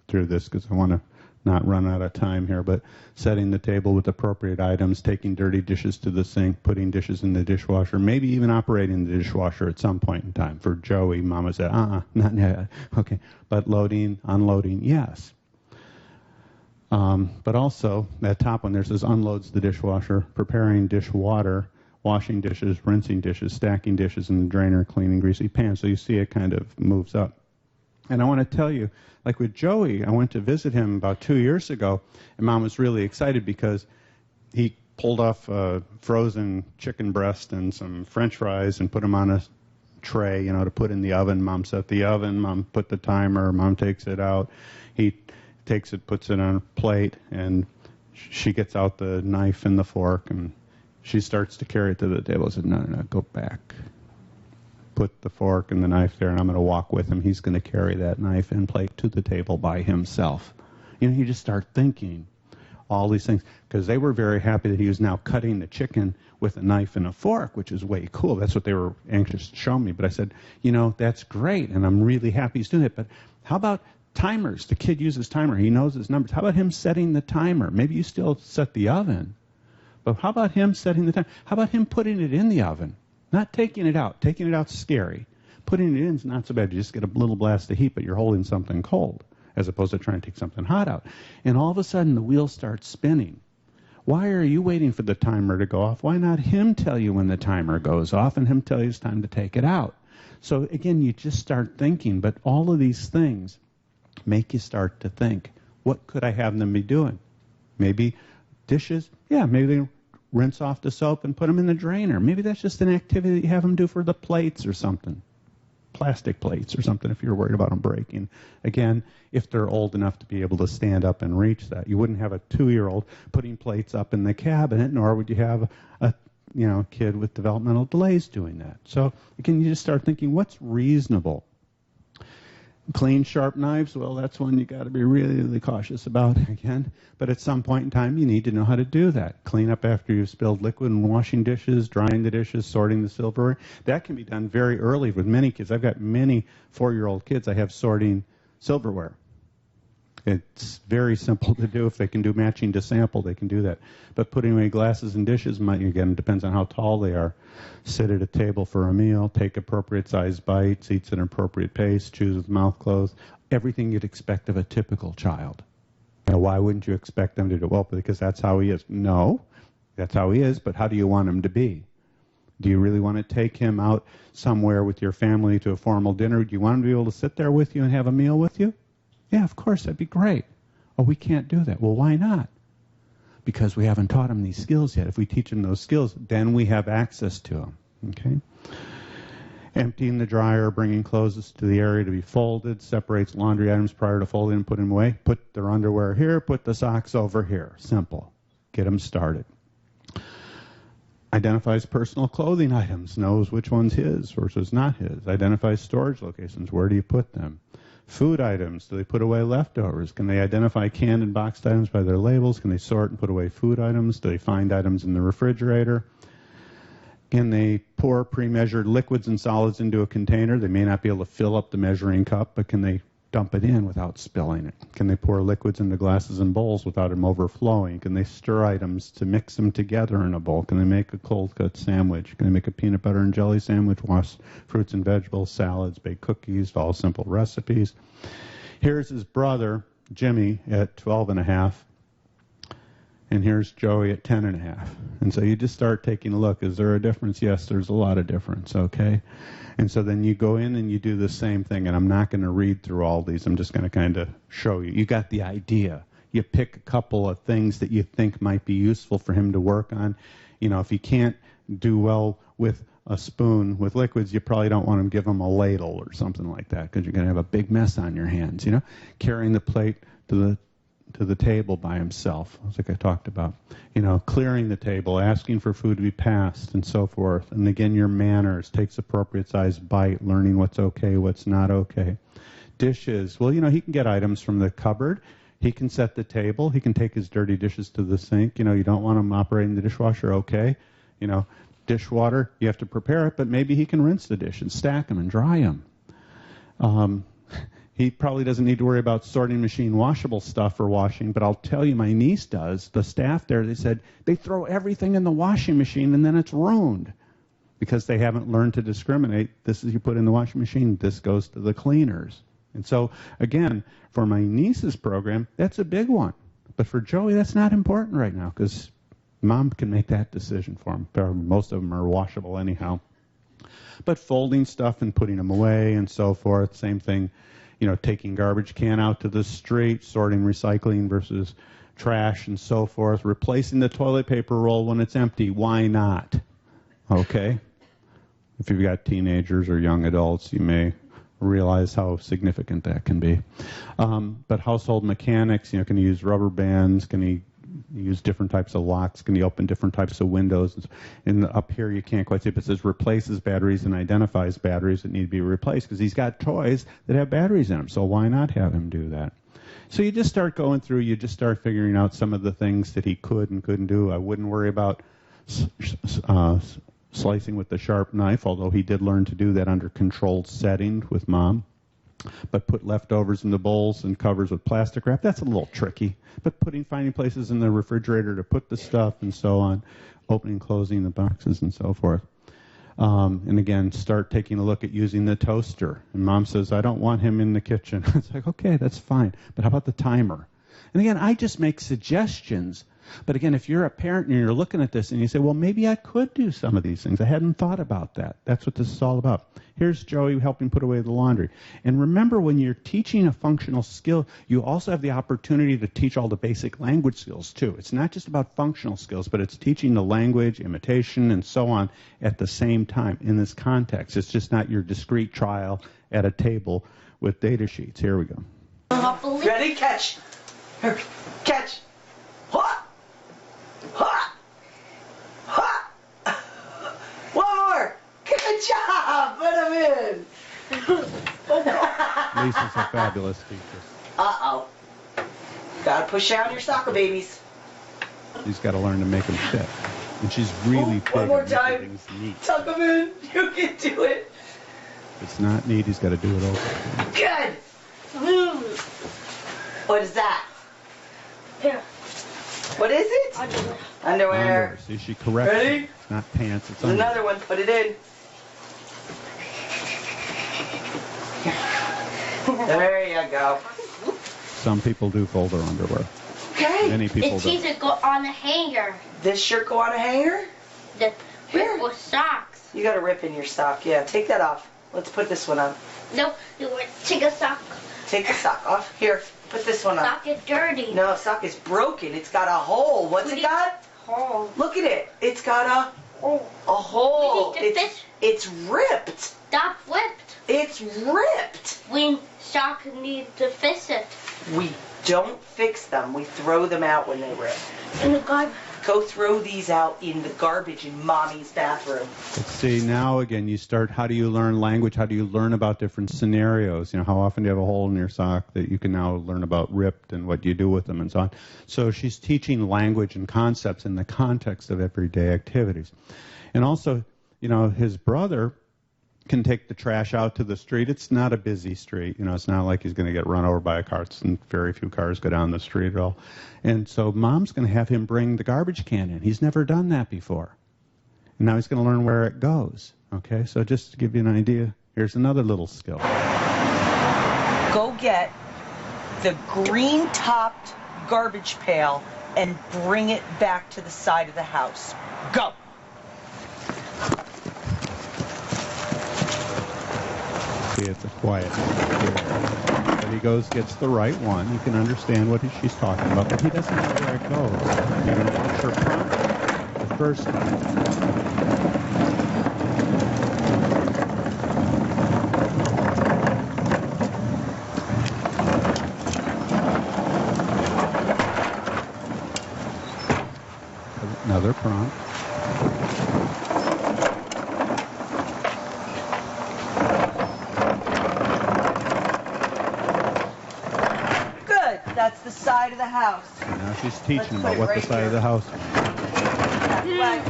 through this because I want to not run out of time here, but setting the table with appropriate items, taking dirty dishes to the sink, putting dishes in the dishwasher, maybe even operating the dishwasher at some point in time. For Joey, Mama said, not yet. Okay, but loading, unloading, yes. But also, that top one there says unloads the dishwasher, preparing dish water, washing dishes, rinsing dishes, stacking dishes in the drainer, cleaning greasy pans. So you see it kind of moves up. And I want to tell you, like with Joey, I went to visit him about 2 years ago, and Mom was really excited because he pulled off a frozen chicken breast and some French fries and put them on a tray, to put in the oven. Mom set the oven. Mom put the timer. Mom takes it out. He takes it, puts it on a plate, and she gets out the knife and the fork, and she starts to carry it to the table. I said, no, go back. Put the fork and the knife there, and I'm going to walk with him. He's going to carry that knife and plate to the table by himself. You just start thinking all these things, because they were very happy that he was now cutting the chicken with a knife and a fork, which is way cool. That's what they were anxious to show me. But I said, that's great, and I'm really happy he's doing it. But how about timers? The kid uses timer. He knows his numbers. How about him setting the timer? Maybe you still set the oven, but how about him setting the timer? How about him putting it in the oven? Not taking it out. Taking it out's scary. Putting it in is not so bad. You just get a little blast of heat, but you're holding something cold, as opposed to trying to take something hot out. And all of a sudden, the wheel starts spinning. Why are you waiting for the timer to go off? Why not him tell you when the timer goes off and him tell you it's time to take it out? So again, you just start thinking, but all of these things make you start to think, what could I have them be doing? Maybe dishes? Yeah, maybe they rinse off the soap and put them in the drainer. Maybe that's just an activity that you have them do for the plates or something. Plastic plates or something if you're worried about them breaking. Again, if they're old enough to be able to stand up and reach that. You wouldn't have a 2-year-old putting plates up in the cabinet, nor would you have a kid with developmental delays doing that. So again, you just start thinking, what's reasonable? Clean, sharp knives, well, that's one you got to be really, really cautious about, again. But at some point in time, you need to know how to do that. Clean up after you've spilled liquid and washing dishes, drying the dishes, sorting the silverware. That can be done very early with many kids. I've got many 4-year-old kids I have sorting silverware. It's very simple to do. If they can do matching to sample, they can do that. But putting away glasses and dishes, again, depends on how tall they are. Sit at a table for a meal, take appropriate sized bites, eats at an appropriate pace, chews with mouth closed. Everything you'd expect of a typical child. Now, why wouldn't you expect them to do? Well, because that's how he is. No, that's how he is, but how do you want him to be? Do you really want to take him out somewhere with your family to a formal dinner? Do you want him to be able to sit there with you and have a meal with you? Yeah, of course, that'd be great. Oh, we can't do that. Well, why not? Because we haven't taught them these skills yet. If we teach them those skills, then we have access to them. Okay? Emptying the dryer, bringing clothes to the area to be folded, separates laundry items prior to folding and putting them away. Put their underwear here, put the socks over here. Simple. Get them started. Identifies personal clothing items, knows which one's his versus not his. Identifies storage locations. Where do you put them? Food items, do they put away leftovers? Can they identify canned and boxed items by their labels? Can they sort and put away food items? Do they find items in the refrigerator? Can they pour pre-measured liquids and solids into a container? They may not be able to fill up the measuring cup, but can they dump it in without spilling it? Can they pour liquids into glasses and bowls without them overflowing? Can they stir items to mix them together in a bowl? Can they make a cold-cut sandwich? Can they make a peanut butter and jelly sandwich, wash fruits and vegetables, salads, bake cookies, follow simple recipes? Here's his brother, Jimmy, at 12 and a half. And here's Joey at 10 and a half. And so you just start taking a look. Is there a difference? Yes, there's a lot of difference, okay? And so then you go in and you do the same thing. And I'm not going to read through all these. I'm just going to kind of show you. You got the idea. You pick a couple of things that you think might be useful for him to work on. You know, if he can't do well with a spoon with liquids, you probably don't want to give him a ladle or something like that because you're going to have a big mess on your hands, you know? Carrying the plate to the table by himself, like I talked about. You know, clearing the table, asking for food to be passed, and so forth. And again, your manners, takes appropriate size bite, learning what's okay, what's not okay. Dishes, well, you know, he can get items from the cupboard. He can set the table. He can take his dirty dishes to the sink. You know, you don't want him operating the dishwasher, okay. You know, dishwater, you have to prepare it, but maybe he can rinse the dish and stack them and dry them. He probably doesn't need to worry about sorting machine washable stuff for washing, but I'll tell you, my niece does. The staff there, they said they throw everything in the washing machine and then it's ruined because they haven't learned to discriminate. This is you put in the washing machine, this goes to the cleaners. And so, again, for my niece's program, that's a big one. But for Joey, that's not important right now because Mom can make that decision for him. Most of them are washable anyhow. But folding stuff and putting them away and so forth, same thing. You know, taking garbage can out to the street, sorting recycling versus trash and so forth, replacing the toilet paper roll when it's empty. Why not? Okay? If you've got teenagers or young adults, you may realize how significant that can be. But household mechanics, you know, can he use rubber bands? Can he use different types of locks? Can he open different types of windows? And up here you can't quite see, but it says replaces batteries and identifies batteries that need to be replaced because he's got toys that have batteries in them. So why not have him do that? So you just start going through, you just start figuring out some of the things that he could and couldn't do. I wouldn't worry about slicing with the sharp knife, although he did learn to do that under controlled setting with Mom. But put leftovers in the bowls and covers with plastic wrap, that's a little tricky. But finding places in the refrigerator to put the stuff and so on, opening and closing the boxes and so forth. And again, start taking a look at using the toaster. And Mom says, I don't want him in the kitchen. It's like, okay, that's fine. But how about the timer? And again, I just make suggestions. But again, if you're a parent and you're looking at this and you say, well, maybe I could do some of these things. I hadn't thought about that. That's what this is all about. Here's Joey helping put away the laundry. And remember, when you're teaching a functional skill, you also have the opportunity to teach all the basic language skills, too. It's not just about functional skills, but it's teaching the language, imitation, and so on at the same time in this context. It's just not your discrete trial at a table with data sheets. Here we go. Ready? Catch. Catch. What? Ha! Ha! One more! Good job! Put him in! Lisa's a fabulous teacher. Uh-oh. Gotta push out your soccer babies. She's got to learn to make them fit. And she's really big one more at making time. things neat. Tuck them in. You can do it. If it's not neat, he's got to do it over. Good. What is that? Here. What is it? Underwear. Underwear. See, she corrects Ready? it. It's not pants, it's There's underwear. another one. Put it in. There you go. Some people do fold their underwear. Okay. Many people It don't. needs to go on a hanger. This shirt go on a hanger? The Here. with socks. You got a rip in your sock. Yeah, take that off. Let's put this one on. No, you would take a sock. Take the sock off. Here, put this one on. Sock is dirty. No, sock is broken. It's got a hole. What's it got? Hole. Look at it. It's got Oh, a hole. We need to fix- It's ripped. stop whipped. It's ripped. We sock need to fix it. We don't fix them. We throw them out when they rip. In the garbage. Go throw these out in the garbage in Mommy's bathroom. But see, now again, you start, how do you learn language? How do you learn about different scenarios? You know, how often do you have a hole in your sock that you can now learn about ripped and what you do with them and so on. So she's teaching language and concepts in the context of everyday activities. And also, his brother can take the trash out to the street. It's not a busy street. It's not like he's going to get run over by a car. And very few cars go down the street at all. And so Mom's going to have him bring the garbage can in. He's never done that before. And now he's going to learn where it goes. Okay, so just to give you an idea, here's another little skill. Go get the green-topped garbage pail and bring it back to the side of the house. Go! See, it's a quiet here. But he goes, gets the right one. He can understand what she's talking about, but he doesn't know where it goes. You're going to watch her prompt the first time. Another prompt. Good. That's the side of the house. And now she's teaching Let's about put it what right the side here. of the house is Right.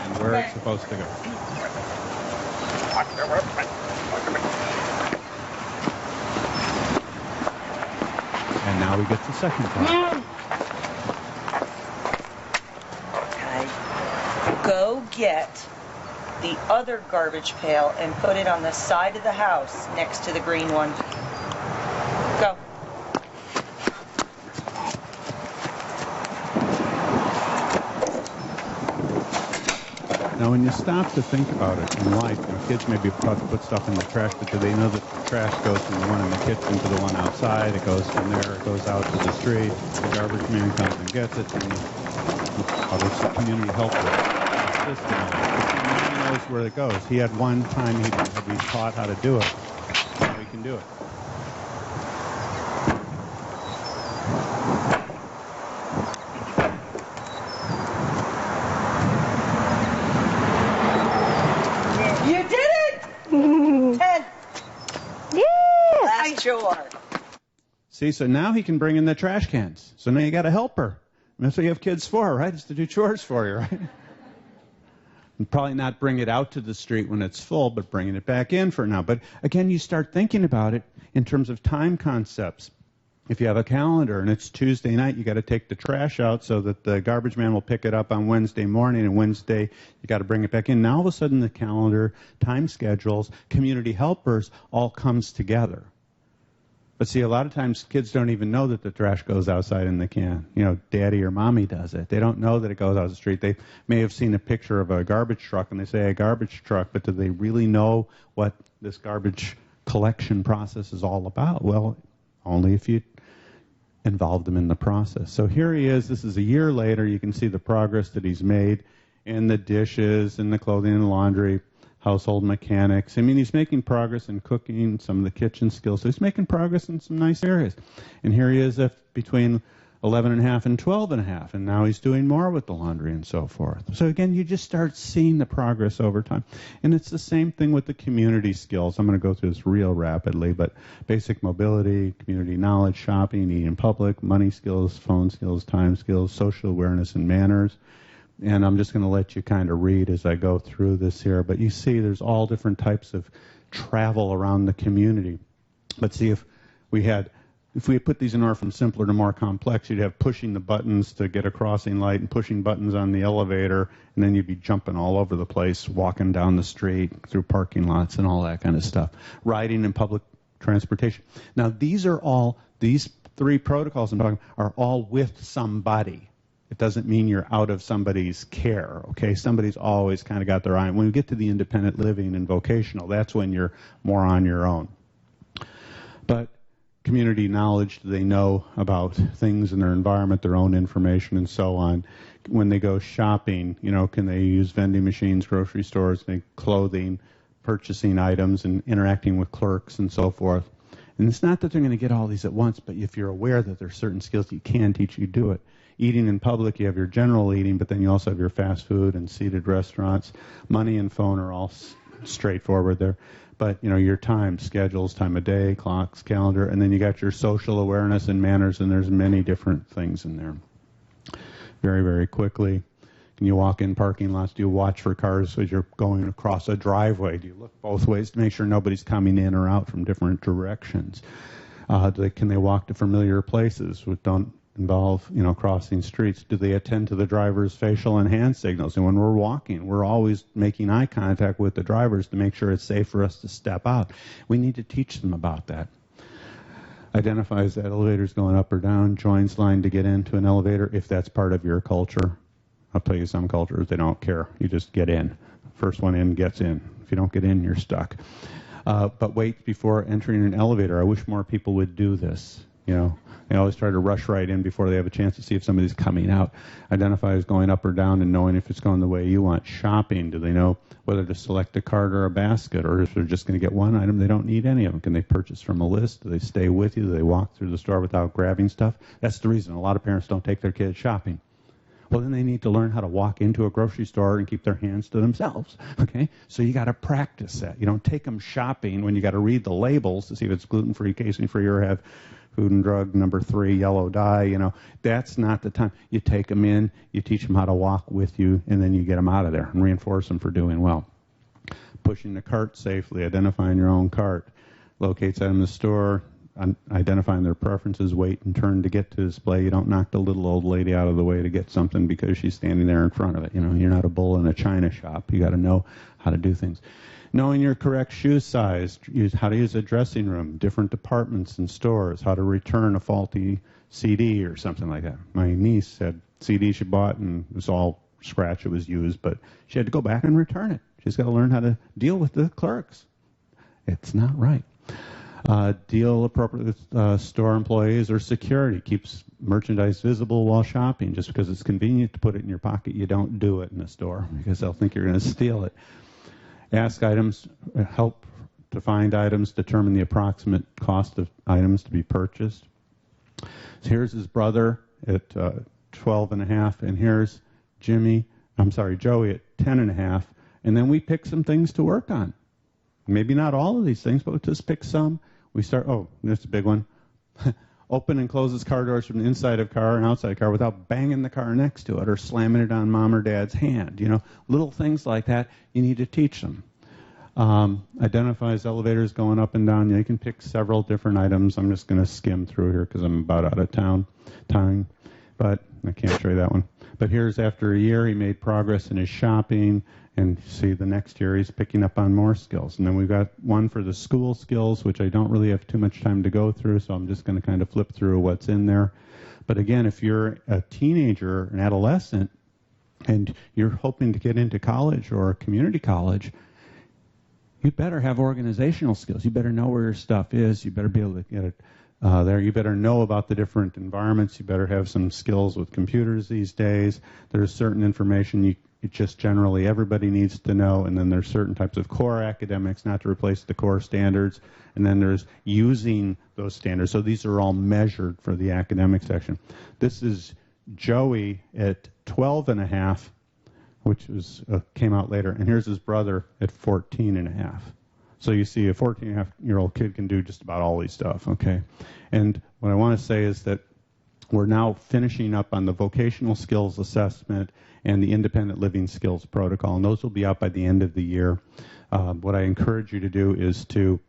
and where it's supposed to go. And now we get the second prompt. Okay. Go get the other garbage pail and put it on the side of the house next to the green one. Go. Now, when you stop to think about it in life, kids may be taught to put stuff in the trash, but do they know that the trash goes from the one in the kitchen to the one outside? It goes from there, it goes out to the street. The garbage man comes and gets it, and it's the community helper system. He knows where it goes. He had one time he taught how to do it. Now he can do it. You did it! 10. Yeah. Last chore. See, so now he can bring in the trash cans. So now you got a helper. And that's what you have kids for, right? Is to do chores for you, right? And probably not bring it out to the street when it's full, but bringing it back in for now. But again, you start thinking about it in terms of time concepts. If you have a calendar and it's Tuesday night, you got to take the trash out so that the garbage man will pick it up on Wednesday morning, and Wednesday you got to bring it back in. Now all of a sudden the calendar, time schedules, community helpers all comes together. But see, a lot of times kids don't even know that the trash goes outside in the can. Daddy or mommy does it. They don't know that it goes out the street. They may have seen a picture of a garbage truck and they say a garbage truck, but do they really know what this garbage collection process is all about? Well, only if you involve them in the process. So here he is. This is a year later. You can see the progress that he's made in the dishes and the clothing and the laundry, household mechanics. I mean, he's making progress in cooking, some of the kitchen skills. So he's making progress in some nice areas. And here he is between 11 and a half and 12 and a half. And now he's doing more with the laundry and so forth. So again, you just start seeing the progress over time. And it's the same thing with the community skills. I'm going to go through this real rapidly, but basic mobility, community knowledge, shopping, eating in public, money skills, phone skills, time skills, social awareness and manners. And I'm just going to let you kind of read as I go through this here. But you see there's all different types of travel around the community. But see, if we had put these in order from simpler to more complex, you'd have pushing the buttons to get a crossing light and pushing buttons on the elevator, and then you'd be jumping all over the place, walking down the street, through parking lots and all that kind of stuff. Riding in public transportation. Now, these three protocols I'm talking about are all with somebody. It doesn't mean you're out of somebody's care, okay? Somebody's always kind of got their eye. When we get to the independent living and vocational, that's when you're more on your own. But community knowledge, they know about things in their environment, their own information, and so on. When they go shopping, can they use vending machines, grocery stores, make clothing, purchasing items, and interacting with clerks and so forth. And it's not that they're going to get all these at once, but if you're aware that there's certain skills you can teach, you do it. Eating in public, you have your general eating, but then you also have your fast food and seated restaurants. Money and phone are all straightforward there. But, your time, schedules, time of day, clocks, calendar, and then you got your social awareness and manners, and there's many different things in there. Very, very quickly. Can you walk in parking lots? Do you watch for cars as you're going across a driveway? Do you look both ways to make sure nobody's coming in or out from different directions? Can they walk to familiar places which don't involve, crossing streets? Do they attend to the driver's facial and hand signals? And when we're walking, we're always making eye contact with the drivers to make sure it's safe for us to step out. We need to teach them about that. Identifies the elevators going up or down, joins line to get into an elevator if that's part of your culture. I'll tell you, some cultures, they don't care. You just get in. First one in gets in. If you don't get in, you're stuck. But wait before entering an elevator. I wish more people would do this. They always try to rush right in before they have a chance to see if somebody's coming out. Identify as going up or down and knowing if it's going the way you want. Shopping. Do they know whether to select a cart or a basket, or if they're just going to get one item, they don't need any of them? Can they purchase from a list? Do they stay with you? Do they walk through the store without grabbing stuff? That's the reason a lot of parents don't take their kids shopping. Well, then they need to learn how to walk into a grocery store and keep their hands to themselves, okay? So you got to practice that. You don't take them shopping when you got to read the labels to see if it's gluten-free, casein-free, or have food and drug number 3, yellow dye, That's not the time. You take them in, you teach them how to walk with you, and then you get them out of there and reinforce them for doing well. Pushing the cart safely, identifying your own cart, locates them in the store, identifying their preferences, wait and turn to get to display. You don't knock the little old lady out of the way to get something because she's standing there in front of it. You're not a bull in a china shop. You got to know how to do things. Knowing your correct shoe size, how to use a dressing room, different departments and stores, how to return a faulty CD or something like that. My niece had CD she bought and it was all scratch, it was used, but she had to go back and return it. She's got to learn how to deal with the clerks. It's not right. Deal appropriately with store employees or security. Keeps merchandise visible while shopping. Just because it's convenient to put it in your pocket, you don't do it in the store because they'll think you're going to steal it. Ask items, help to find items, determine the approximate cost of items to be purchased. So here's his brother at 12 and a half, and here's Joey at 10 and a half, and then we pick some things to work on. Maybe not all of these things, but just pick some. We start, that's a big one. Open and closes car doors from the inside of car and outside car without banging the car next to it or slamming it on mom or dad's hand. Little things like that, you need to teach them. Identifies elevators going up and down. You can pick several different items. I'm just going to skim through here because I'm about out of time, but I can't show you that one. But here's after a year, he made progress in his shopping, and see the next year he's picking up on more skills. And then we've got one for the school skills, which I don't really have too much time to go through, so I'm just going to kind of flip through what's in there. But again, if you're a teenager, an adolescent, and you're hoping to get into college or a community college, you better have organizational skills. You better know where your stuff is. You better be able to get it there. You better know about the different environments. You better have some skills with computers these days. There's certain information it just generally everybody needs to know, and then there's certain types of core academics, not to replace the core standards, and then there's using those standards. So these are all measured for the academic section. This is Joey at 12 and a half, which was came out later, and here's his brother at 14 and a half. So you see a 14-and-a-half-year-old kid can do just about all these stuff, okay? And what I want to say is that we're now finishing up on the vocational skills assessment and the independent living skills protocol, and those will be out by the end of the year. What I encourage you to do is to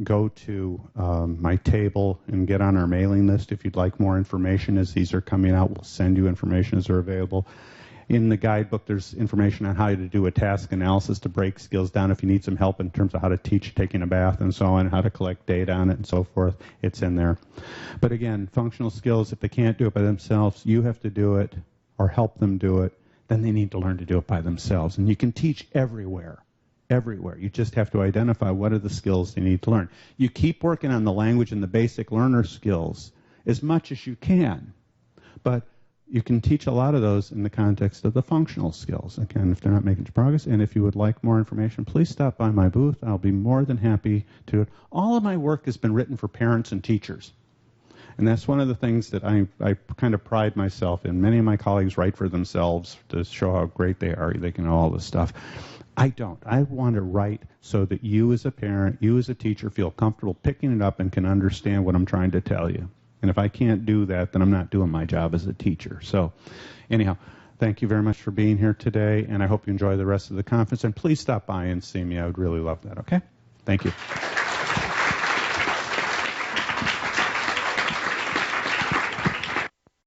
go to my table and get on our mailing list if you'd like more information as these are coming out. We'll send you information as they're available. In the guidebook, there's information on how to do a task analysis to break skills down if you need some help in terms of how to teach taking a bath and so on, how to collect data on it and so forth. It's in there. But again, functional skills, if they can't do it by themselves, you have to do it or help them do it. Then they need to learn to do it by themselves. And you can teach everywhere. You just have to identify what are the skills they need to learn. You keep working on the language and the basic learner skills as much as you can. But you can teach a lot of those in the context of the functional skills, again, if they're not making progress. And if you would like more information, please stop by my booth. I'll be more than happy to. All of my work has been written for parents and teachers. And that's one of the things that I kind of pride myself in. Many of my colleagues write for themselves to show how great they are. They can know all this stuff. I don't. I want to write so that you as a parent, you as a teacher feel comfortable picking it up and can understand what I'm trying to tell you. And if I can't do that, then I'm not doing my job as a teacher. So anyhow, thank you very much for being here today, and I hope you enjoy the rest of the conference. And please stop by and see me. I would really love that, okay? Thank you.